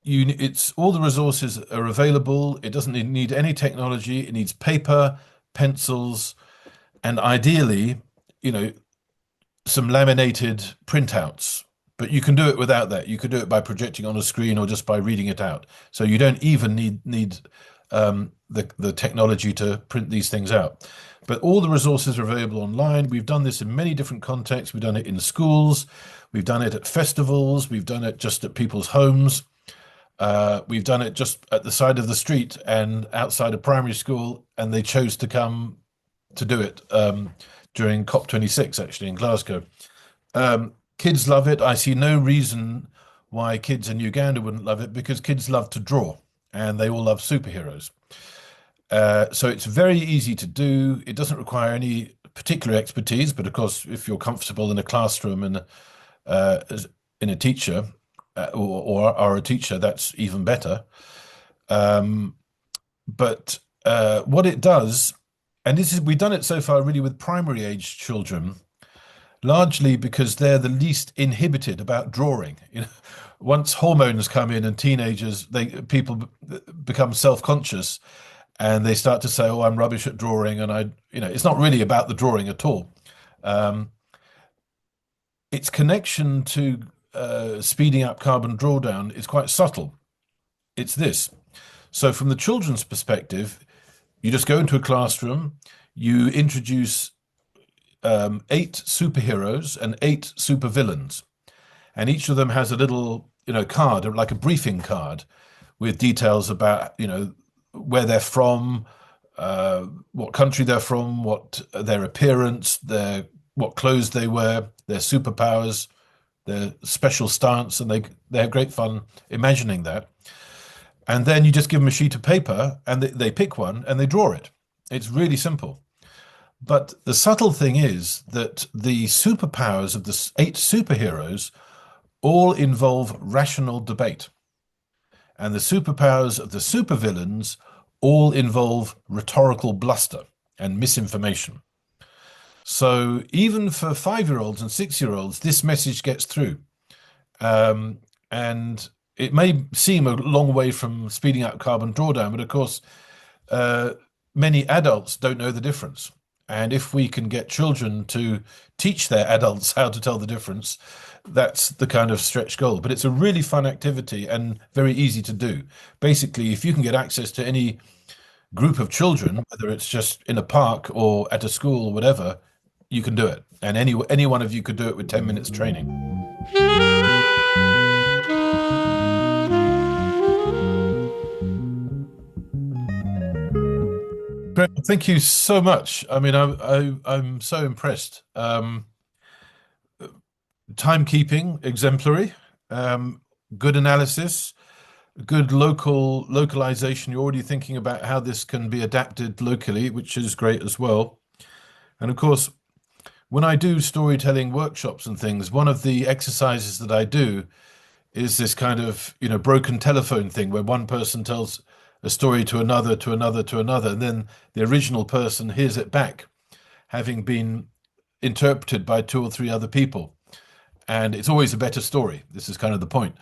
It's all the resources are available. It doesn't need any technology. It needs paper, pencils, and ideally, some laminated printouts. But you can do it without that. You could do it by projecting on a screen or just by reading it out. So you don't even need the technology to print these things out. But all the resources are available online. We've done this in many different contexts. We've done it in schools. We've done it at festivals. We've done it just at people's homes. We've done it just at the side of the street and outside a primary school, and they chose to come to do it during COP26, actually, in Glasgow. Kids love it. I see no reason why kids in Uganda wouldn't love it, because kids love to draw, and they all love superheroes. So it's very easy to do. It doesn't require any particular expertise, but of course, if you're comfortable in a classroom and in a teacher or are a teacher, that's even better. But what it does, and we've done it so far really with primary age children, largely because they're the least inhibited about drawing. Once hormones come in and teenagers, people become self-conscious, and they start to say, "Oh, I'm rubbish at drawing," and it's not really about the drawing at all. Its connection to speeding up carbon drawdown is quite subtle. It's this. So from the children's perspective, you just go into a classroom, you introduce 8 superheroes and 8 supervillains, and each of them has a little card, like a briefing card, with details about where they're from, what country they're from, what their appearance, what clothes they wear, their superpowers, their special stance, and they have great fun imagining that. And then you just give them a sheet of paper, and they pick one and they draw it. It's really simple. But the subtle thing is that the superpowers of the 8 superheroes all involve rational debate. And the superpowers of the supervillains all involve rhetorical bluster and misinformation. So even for 5-year-olds and 6-year-olds, this message gets through. And it may seem a long way from speeding up carbon drawdown, but of course, many adults don't know the difference. And if we can get children to teach their adults how to tell the difference, that's the kind of stretch goal. But it's a really fun activity and very easy to do. Basically, if you can get access to any group of children, whether it's just in a park or at a school or whatever, you can do it. And any one of you could do it with 10 minutes training. Great. Thank you so much. I mean, I'm so impressed. Timekeeping, exemplary, good analysis, good localization. You're already thinking about how this can be adapted locally, which is great as well. And of course, when I do storytelling workshops and things, one of the exercises that I do is this kind of, broken telephone thing where one person tells a story to another, to another, to another, and then the original person hears it back, having been interpreted by 2 or 3 other people. And it's always a better story. This is kind of the point.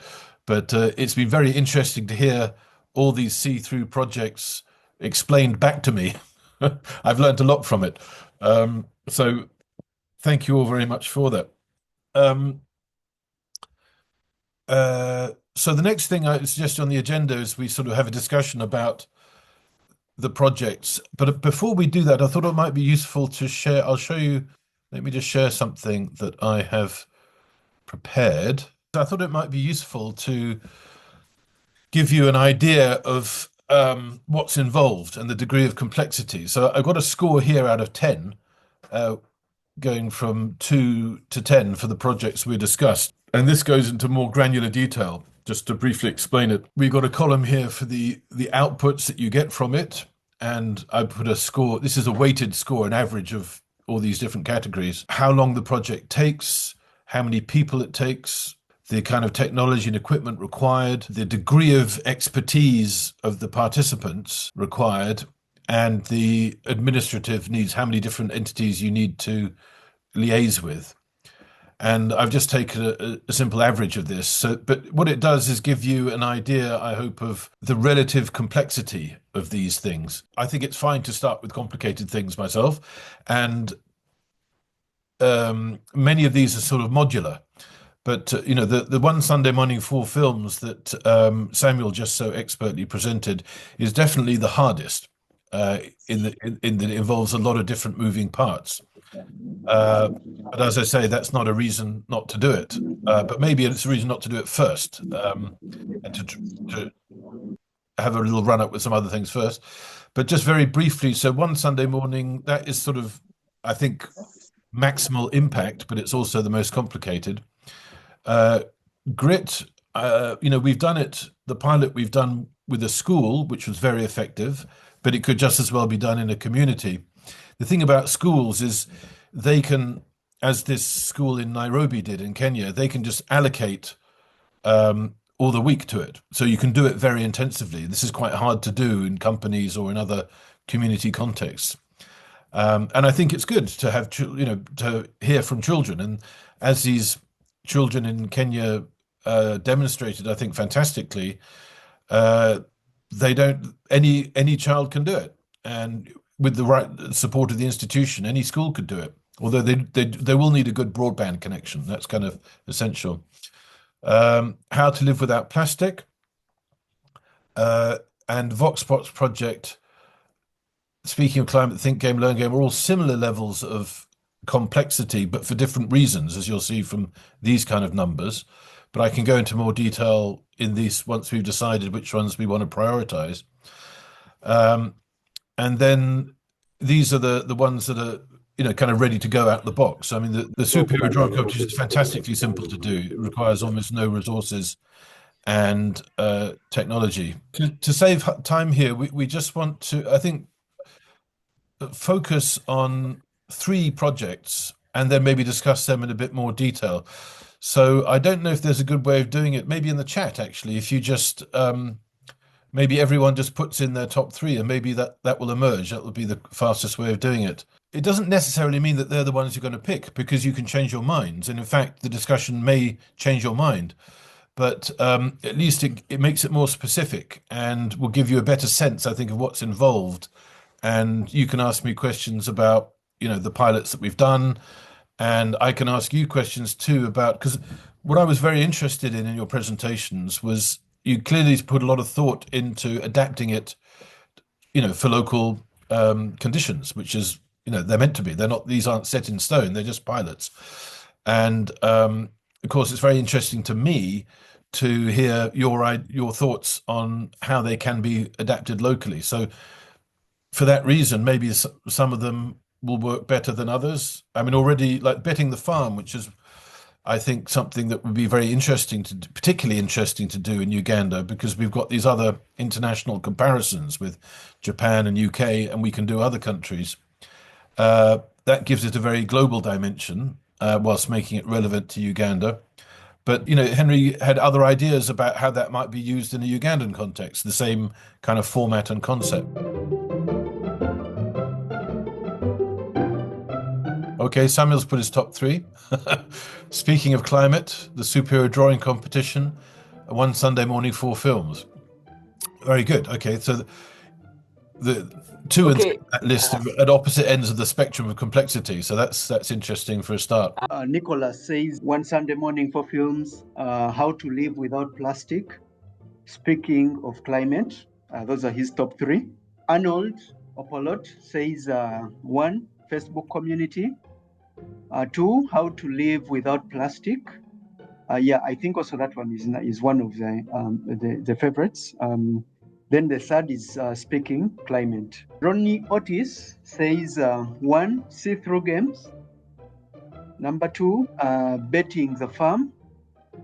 But it's been very interesting to hear all these see-through projects explained back to me. I've learned a lot from it. So thank you all very much for that. So the next thing I suggest on the agenda is we sort of have a discussion about the projects. But before we do that, I thought it might be useful to share. I'll show you. Let me just share something that I have prepared. I thought it might be useful to give you an idea of what's involved and the degree of complexity. So I've got a score here out of 10, going from 2 to 10 for the projects we discussed. And this goes into more granular detail. Just to briefly explain it, we've got a column here for the outputs that you get from it. And I put a score. This is a weighted score, an average of all these different categories. How long the project takes, how many people it takes, the kind of technology and equipment required, the degree of expertise of the participants required, and the administrative needs, how many different entities you need to liaise with. And I've just taken a simple average of this. But what it does is give you an idea, I hope, of the relative complexity of these things. I think it's fine to start with complicated things myself. And many of these are sort of modular. But, the one Sunday morning 4 films that Samuel just so expertly presented is definitely the hardest in that it involves a lot of different moving parts. But as I say, that's not a reason not to do it. But maybe it's a reason not to do it first, and to have a little run up with some other things first. But just very briefly, so one Sunday morning, that is sort of, I think, maximal impact, but it's also the most complicated. Grit, we've done it, the pilot we've done with a school, which was very effective, but it could just as well be done in a community. The thing about schools is they can, as this school in Nairobi did in Kenya, they can just allocate all the week to it. So you can do it very intensively. This is quite hard to do in companies or in other community contexts. And I think it's good to have, to hear from children. And as these children in Kenya demonstrated, I think fantastically, any child can do it. And with the right support of the institution, any school could do it. Although they will need a good broadband connection. That's kind of essential. How to live without plastic, and VoxPots project. Speaking of climate, think game, learn game, are all similar levels of complexity, but for different reasons, as you'll see from these kind of numbers. But I can go into more detail in these once we've decided which ones we want to prioritize. And then these are the ones that are, kind of ready to go out the box. I mean, the superhero drama competition is fantastically simple to do. It requires almost no resources and technology. To save time here, we just want to, I think, focus on 3 projects and then maybe discuss them in a bit more detail. So I don't know if there's a good way of doing it. Maybe in the chat, actually, if you just maybe everyone just puts in their top 3, and maybe that will emerge. That will be the fastest way of doing it. It doesn't necessarily mean that they're the ones you're going to pick, because you can change your minds. And in fact, the discussion may change your mind. But at least it makes it more specific and will give you a better sense, I think, of what's involved. And you can ask me questions about the pilots that we've done, and I can ask you questions too about, because what I was very interested in your presentations was you clearly put a lot of thought into adapting it, for local conditions, which is, they're meant to be. These aren't set in stone, they're just pilots. And of course, it's very interesting to me to hear your thoughts on how they can be adapted locally. So for that reason, maybe some of them will work better than others. I mean, already like betting the farm, which is, I think, something that would be very interesting particularly interesting to do in Uganda, because we've got these other international comparisons with Japan and UK, and we can do other countries. That gives it a very global dimension, whilst making it relevant to Uganda. But, Henry had other ideas about how that might be used in a Ugandan context, the same kind of format and concept. Okay, Samuel's put his top 3. Speaking of climate, the superior drawing competition, one Sunday morning, 4 films. Very good. Okay, so the 2 and 3 on that list are at opposite ends of the spectrum of complexity. So that's interesting for a start. Nicholas says, one Sunday morning, 4 films, how to live without plastic. Speaking of climate, those are his top 3. Arnold Opolot says, 1, Facebook community. 2, how to live without plastic. I think also that one is one of the favorites. Then the third is speaking climate. Ronnie Otis says 1, see-through games. Number 2, betting the farm.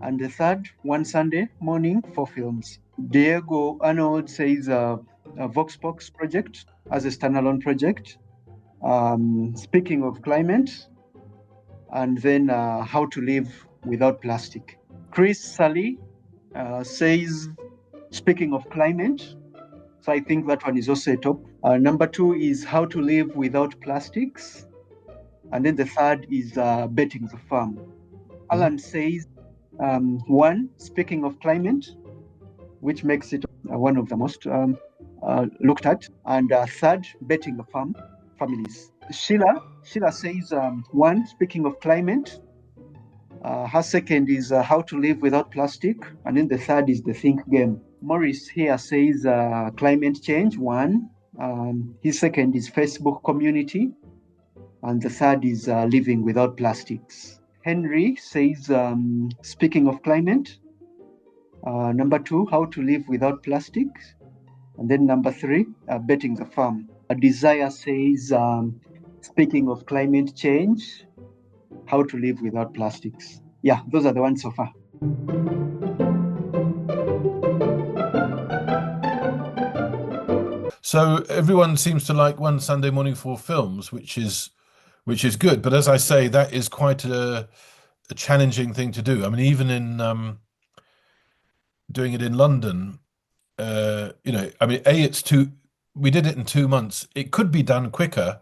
And the third, one Sunday morning, 4 films. Diego Arnold says a VoxPox project as a standalone project. Speaking of climate, and then how to live without plastic. Chris Sully says, speaking of climate, so I think that one is also a top. Number 2 is how to live without plastics. And then the third is betting the farm. Alan says, 1, speaking of climate, which makes it one of the most looked at. And third, betting the farm families. Sheila says, 1, speaking of climate. Her second is how to live without plastic. And then the third is the think game. Morris here says climate change, 1. His second is Facebook community. And the third is living without plastics. Henry says, speaking of climate. Number 2, how to live without plastics. And then number 3, betting the farm. Desire says, speaking of climate change, how to live without plastics. Yeah, those are the ones so far. So everyone seems to like one Sunday morning, 4 films, which is good. But as I say, that is quite a challenging thing to do. I mean, even in doing it in London, we did it in 2 months. It could be done quicker,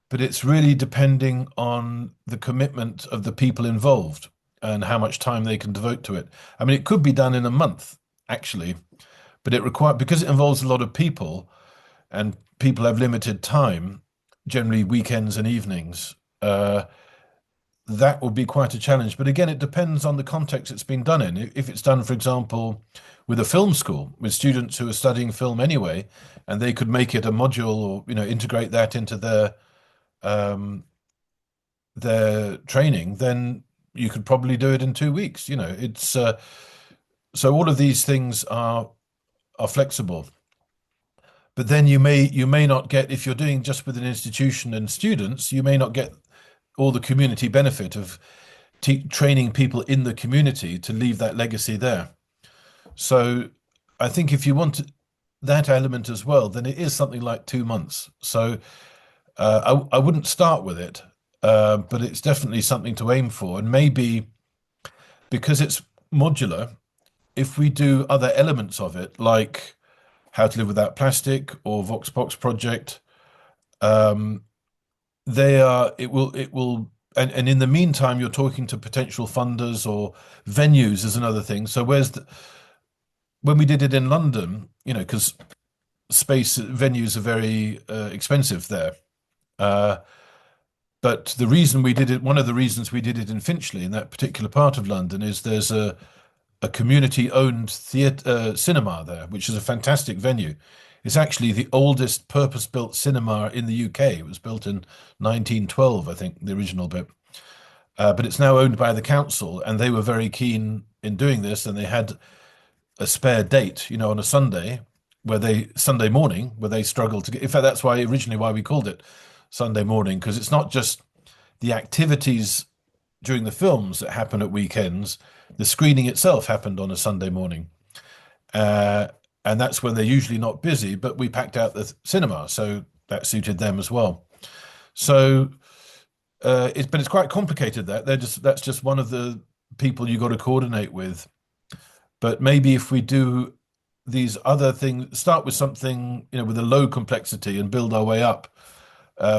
but it's really depending on the commitment of the people involved and how much time they can devote to it. I mean, it could be done in a month, actually, but because it involves a lot of people and people have limited time, generally weekends and evenings, that would be quite a challenge. But again, it depends on the context it's been done in. If it's done, for example, with a film school, with students who are studying film anyway, and they could make it a module or, integrate that into their training, then you could probably do it in 2 weeks. It's so all of these things are flexible. But then you may not get, if you're doing just with an institution and students, you may not get all the community benefit of training people in the community to leave that legacy there. So I think if you want that element as well, then it is something like 2 months. So I wouldn't start with it, but it's definitely something to aim for. And maybe because it's modular, if we do other elements of it, like how to live without plastic or VoxPox project, it will, and in the meantime, you're talking to potential funders or venues is another thing. So when we did it in London, because venues are very expensive there. But the reason we did it, one of the reasons we did it in Finchley, in that particular part of London, is there's a community-owned theatre cinema there, which is a fantastic venue. It's actually the oldest purpose-built cinema in the UK. It was built in 1912, I think, the original bit. But it's now owned by the council, and they were very keen in doing this, and they had a spare date, on a Sunday, Sunday morning, where they struggled to get. In fact, that's why originally why we called it Sunday morning, because it's not just the activities during the films that happen at weekends. The screening itself happened on a Sunday morning. And that's when they're usually not busy, but we packed out the cinema, so that suited them as well. So, but it's quite complicated. That's just one of the people you got to coordinate with. But maybe if we do these other things, start with something with a low complexity and build our way up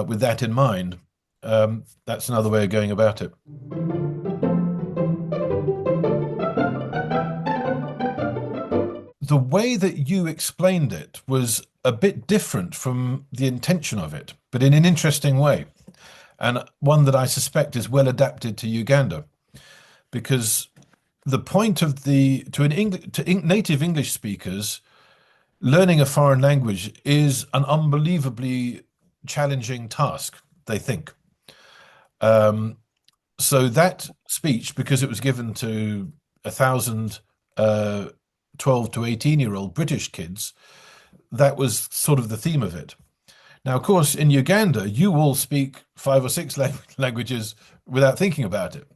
with that in mind. That's another way of going about it. The way that you explained it was a bit different from the intention of it, but in an interesting way, and one that I suspect is well adapted to Uganda, because the point of native English speakers, learning a foreign language is an unbelievably challenging task, they think. So that speech, because it was given to 1,000 12 to 18-year-old British kids, that was sort of the theme of it. Now, of course, in Uganda, you all speak 5 or 6 languages without thinking about it,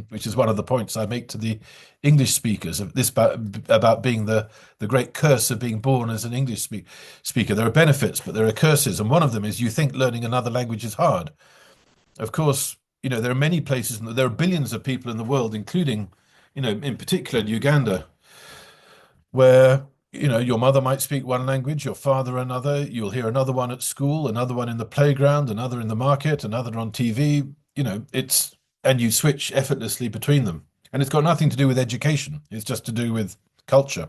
which is one of the points I make to the English speakers of this about being the great curse of being born as an English speaker. There are benefits, but there are curses, and one of them is you think learning another language is hard. Of course, there are many places, and there are billions of people in the world, including, in particular in Uganda, where your mother might speak one language, your father another, you'll hear another one at school, another one in the playground, another in the market, another on TV, and you switch effortlessly between them. And it's got nothing to do with education, it's just to do with culture.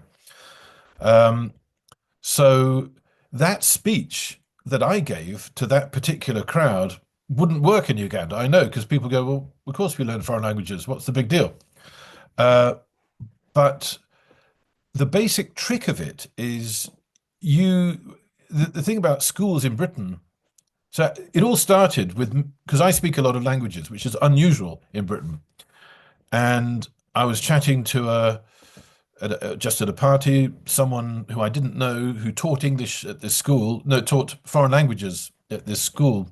So that speech that I gave to that particular crowd wouldn't work in Uganda. I know, because people go, well, of course we learn foreign languages, what's the big deal? But the basic trick of it is the thing about schools in Britain. So it all started with, because I speak a lot of languages, which is unusual in Britain. And I was chatting to just at a party, someone who I didn't know who taught English at this school, taught foreign languages at this school,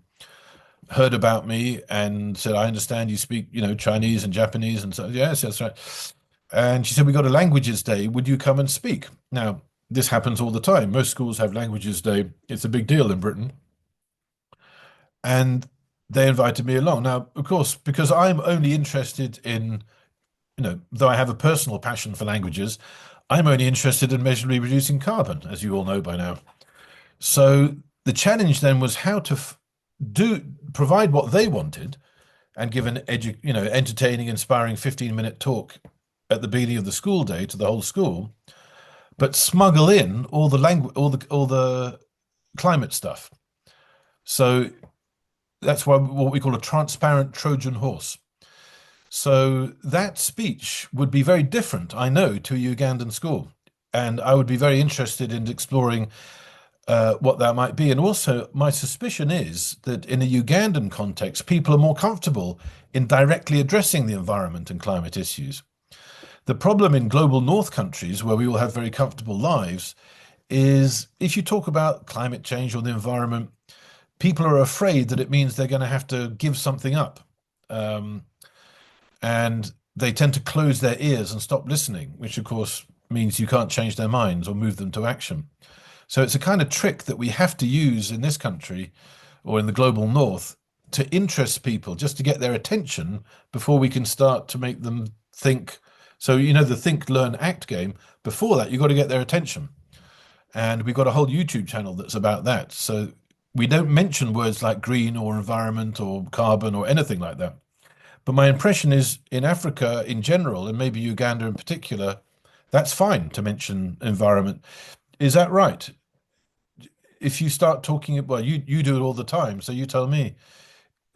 heard about me and said, I understand you speak, Chinese and Japanese. And so, yes, that's right. And she said, we got a languages day. Would you come and speak? Now, this happens all the time. Most schools have languages day. It's a big deal in Britain. And they invited me along. Now, of course, because I'm only interested in, though I have a personal passion for languages, I'm only interested in measurably reducing carbon, as you all know by now. So the challenge then was how to provide what they wanted and give an entertaining, inspiring 15-minute talk at the beginning of the school day to the whole school, but smuggle in all the climate stuff. So that's what we call a transparent Trojan horse. So that speech would be very different, I know, to a Ugandan school, and I would be very interested in exploring what that might be. And also, my suspicion is that in a Ugandan context, people are more comfortable in directly addressing the environment and climate issues. The problem in global north countries, where we all have very comfortable lives, is if you talk about climate change or the environment, people are afraid that it means they're going to have to give something up. And they tend to close their ears and stop listening, which of course means you can't change their minds or move them to action. So it's a kind of trick that we have to use in this country or in the global north to interest people, just to get their attention before we can start to make them think. So, the think, learn, act game, before that, you've got to get their attention. And we've got a whole YouTube channel that's about that. So we don't mention words like green or environment or carbon or anything like that. But my impression is in Africa in general, and maybe Uganda in particular, that's fine to mention environment. Is that right? If you start talking, well, you do it all the time, so you tell me.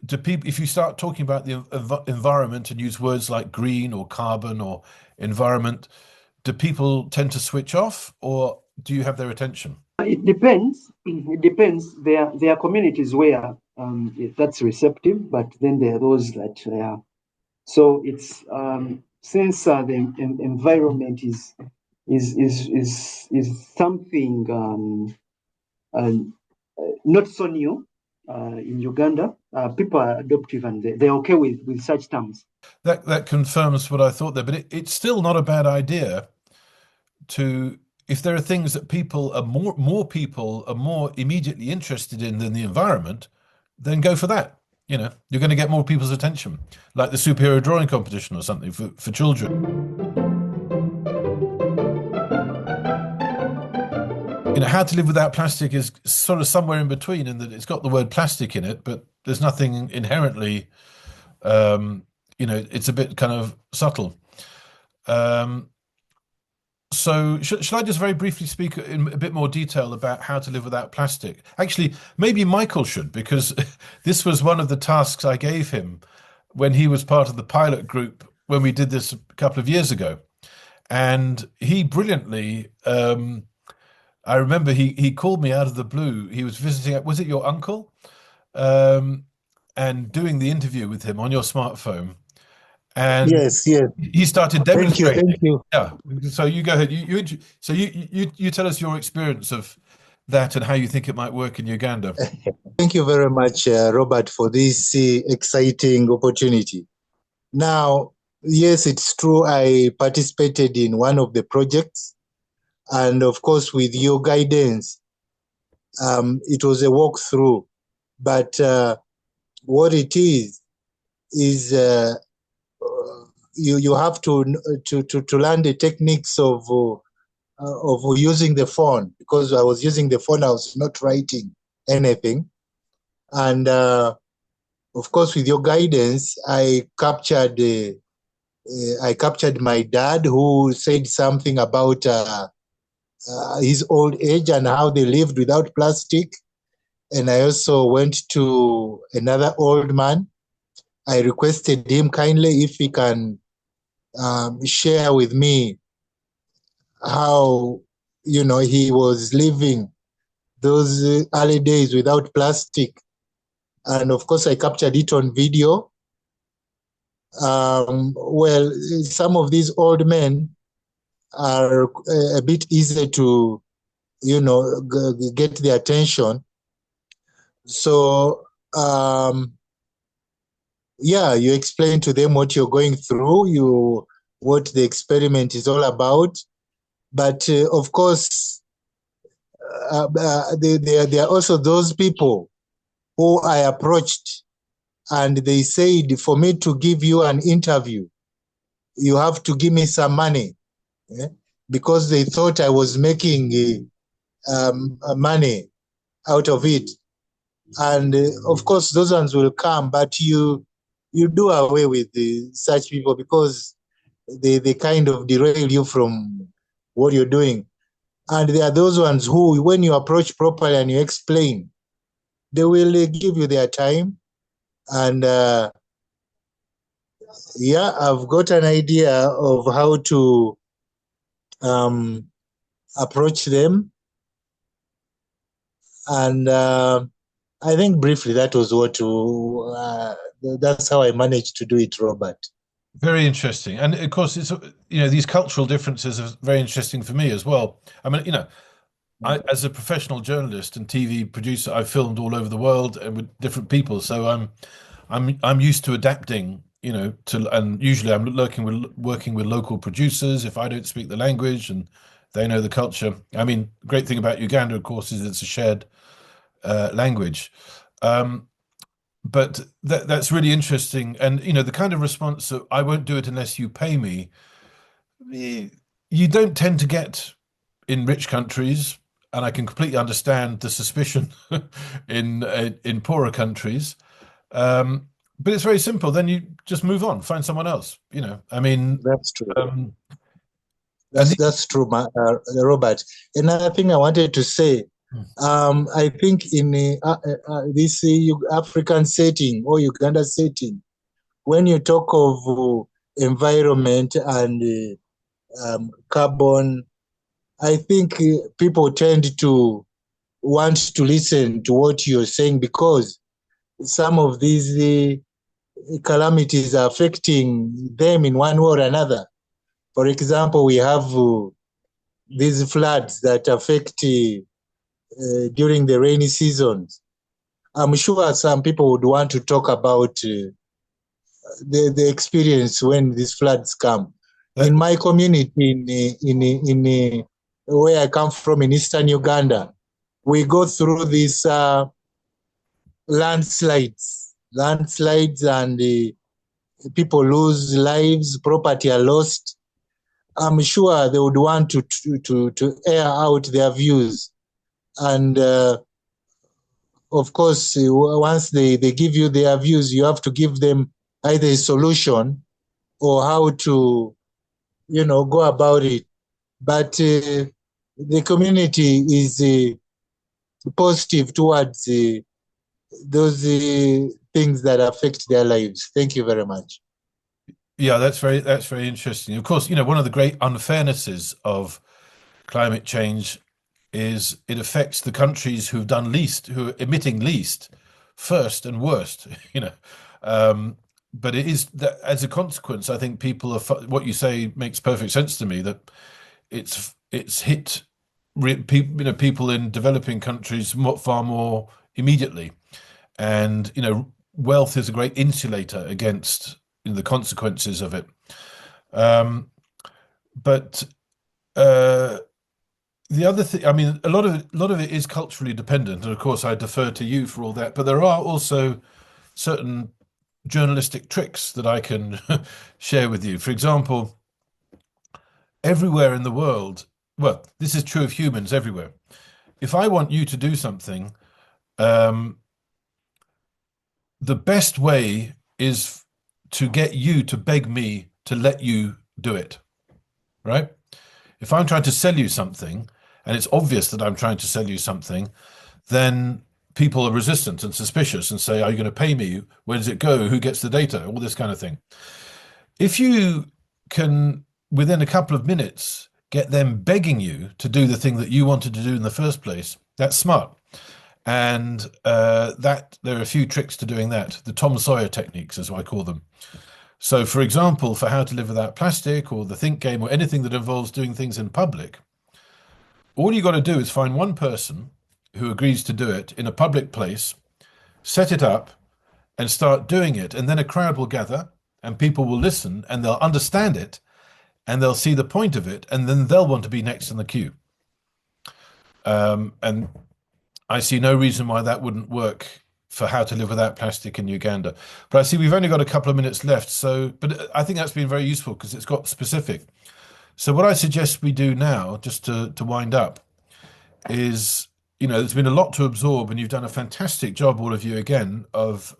do people, if you start talking about the environment and use words like green or carbon or environment, do people tend to switch off, or do you have their attention? It depends. It depends. There are communities where that's receptive, but then there are those that are. So it's since the environment is something not so new in Uganda. People are adoptive and they're okay with such terms. That confirms what I thought there, but it's still not a bad idea to, if there are things that people are more immediately interested in than the environment, then go for that. You know, you're going to get more people's attention, like the superhero drawing competition or something for children. You know, How to Live Without Plastic is sort of somewhere in between, in that it's got the word plastic in it, but there's nothing inherently, you know, it's a bit kind of subtle. So should I just very briefly speak in a bit more detail about how to live without plastic? Actually, maybe Michael should, because this was one of the tasks I gave him when he was part of the pilot group when we did this a couple of years ago. And he brilliantly, I remember he called me out of the blue. He was visiting, was it your uncle? And doing the interview with him on your smartphone. And yes. He started demonstrating. Thank you. Yeah. So you go ahead. You tell us your experience of that and how you think it might work in Uganda. Thank you very much, Robert, for this exciting opportunity. Now, yes, it's true. I participated in one of the projects, and of course, with your guidance, it was a walkthrough. But what it is you have to learn the techniques of using the phone, because I was using the phone, I was not writing anything. And of course, with your guidance, I captured my dad, who said something about his old age and how they lived without plastic. And I also went to another old man. I requested him kindly if he can share with me how, you know, he was living those early days without plastic. And of course, I captured it on video. Well, some of these old men are a bit easy to, you know, get the attention. So, yeah, you explain to them what you're going through, what the experiment is all about. But of course, there are also those people who I approached, and they said, for me to give you an interview, you have to give me some money, because they thought I was making money out of it. And of course, those ones will come, but you do away with such people, because they kind of derail you from what you're doing. And there are those ones who, when you approach properly and you explain, they will give you their time. And yeah, I've got an idea of how to approach them. And I think briefly that was that's how I managed to do it, Robert. Very interesting. And of course, it's, you know, these cultural differences are very interesting for me as well. I mean, you know, as a professional journalist and TV producer, I've filmed all over the world and with different people. So I'm used to adapting, you know, and usually I'm working with local producers if I don't speak the language and they know the culture. I mean, the great thing about Uganda, of course, is it's a shared language. But that's really interesting. And, you know, the kind of response that I won't do it unless you pay me, you don't tend to get in rich countries. And I can completely understand the suspicion in poorer countries. But it's very simple. Then you just move on, find someone else, you know. I mean, that's true. That's true, Robert. Another thing I wanted to say, I think in this African setting or Uganda setting, when you talk of environment and carbon, I think people tend to want to listen to what you're saying because some of these calamities are affecting them in one way or another. For example, we have these floods that affect during the rainy seasons. I'm sure some people would want to talk about the experience when these floods come. In my community, in where I come from in eastern Uganda, we go through these landslides, and people lose lives, property are lost. I'm sure they would want to air out their views. And of course, once they give you their views, you have to give them either a solution or how to, go about it. But the community is positive towards those things that affect their lives. Thank you very much. Yeah, that's very interesting. Of course, one of the great unfairnesses of climate change is it affects the countries who've done least, who are emitting least, first and worst. But it is that as a consequence, I think people are. What you say makes perfect sense to me. That it's hit people in developing countries far more immediately, and wealth is a great insulator against the consequences of it. But the other thing, I mean, a lot of it is culturally dependent, and of course, I defer to you for all that. But there are also certain journalistic tricks that I can share with you. For example, everywhere in the world, well, this is true of humans everywhere. If I want you to do something, the best way is to get you to beg me to let you do it, right? If I'm trying to sell you something, and it's obvious that I'm trying to sell you something, then people are resistant and suspicious and say, are you going to pay me? Where does it go? Who gets the data? All this kind of thing. If you can, within a couple of minutes, get them begging you to do the thing that you wanted to do in the first place, that's smart. And that there are a few tricks to doing that. The Tom Sawyer techniques, as I call them. So, for example, for How to Live Without Plastic or the Think Game or anything that involves doing things in public, all you got to do is find one person who agrees to do it in a public place, set it up, and start doing it. And then a crowd will gather and people will listen and they'll understand it and they'll see the point of it. And then they'll want to be next in the queue. And I see no reason why that wouldn't work for How to Live Without Plastic in Uganda. But I see we've only got a couple of minutes left. But I think that's been very useful because it's got specific. So what I suggest we do now, just to wind up, is, there's been a lot to absorb and you've done a fantastic job, all of you, again, of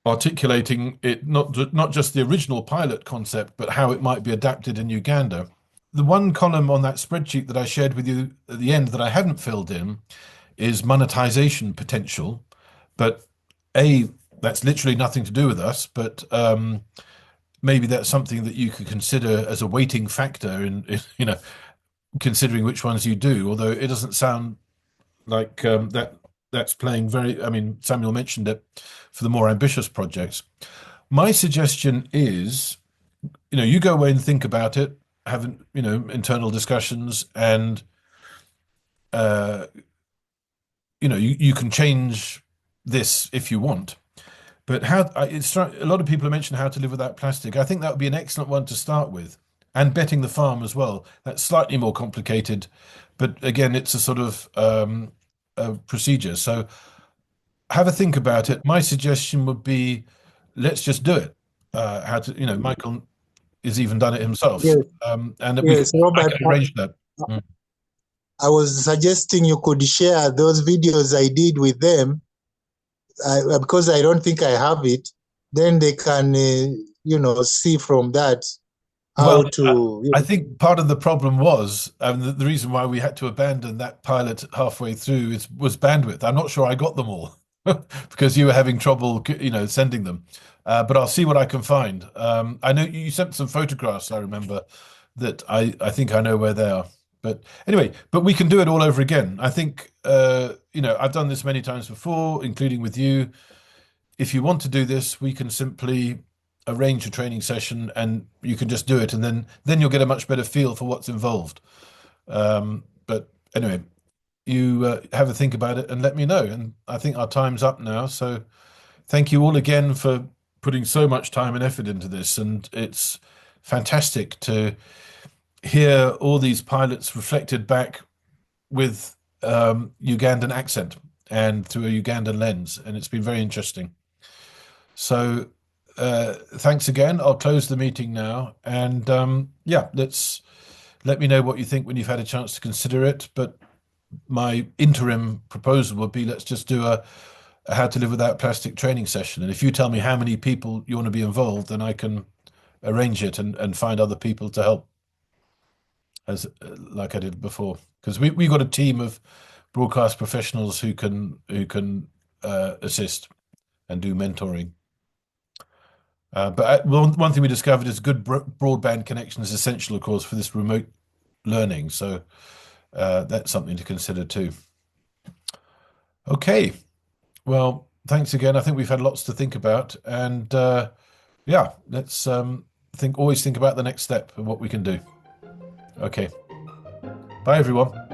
articulating it, not just the original pilot concept, but how it might be adapted in Uganda. The one column on that spreadsheet that I shared with you at the end that I hadn't filled in is monetization potential. But that's literally nothing to do with us, but maybe that's something that you could consider as a weighting factor in considering which ones you do, although it doesn't sound like that's playing very, Samuel mentioned it for the more ambitious projects. My suggestion is, you go away and think about it, have, internal discussions, and, you can change this if you want. But a lot of people have mentioned How to Live Without Plastic. I think that would be an excellent one to start with. And Betting the Farm as well. That's slightly more complicated. But again, it's a sort of a procedure. So have a think about it. My suggestion would be, let's just do it. Michael has even done it himself. Yes. And yes, Robert, I can arrange that. I was suggesting you could share those videos I did with them. Because I don't think I have it, then they can, see from that how Well, to. I think part of the problem was, the reason why we had to abandon that pilot halfway through was bandwidth. I'm not sure I got them all because you were having trouble, sending them. But I'll see what I can find. I know you sent some photographs, I remember, that I think I know where they are. But anyway, we can do it all over again. I think, I've done this many times before, including with you. If you want to do this, we can simply arrange a training session and you can just do it, and then you'll get a much better feel for what's involved. But anyway, you have a think about it and let me know. And I think our time's up now. So thank you all again for putting so much time and effort into this. And it's fantastic to hear all these pilots reflected back with Ugandan accent and through a Ugandan lens. And it's been very interesting. So thanks again. I'll close the meeting now. And let me know what you think when you've had a chance to consider it. But my interim proposal would be, let's just do a how to live without plastic training session. And if you tell me how many people you want to be involved, then I can arrange it and find other people to help, as like I did before. Because we got a team of broadcast professionals who can assist and do mentoring. But one thing we discovered is good broadband connection is essential, of course, for this remote learning. So that's something to consider too. Okay, well, thanks again. I think we've had lots to think about, and let's always think about the next step and what we can do. Okay, bye everyone.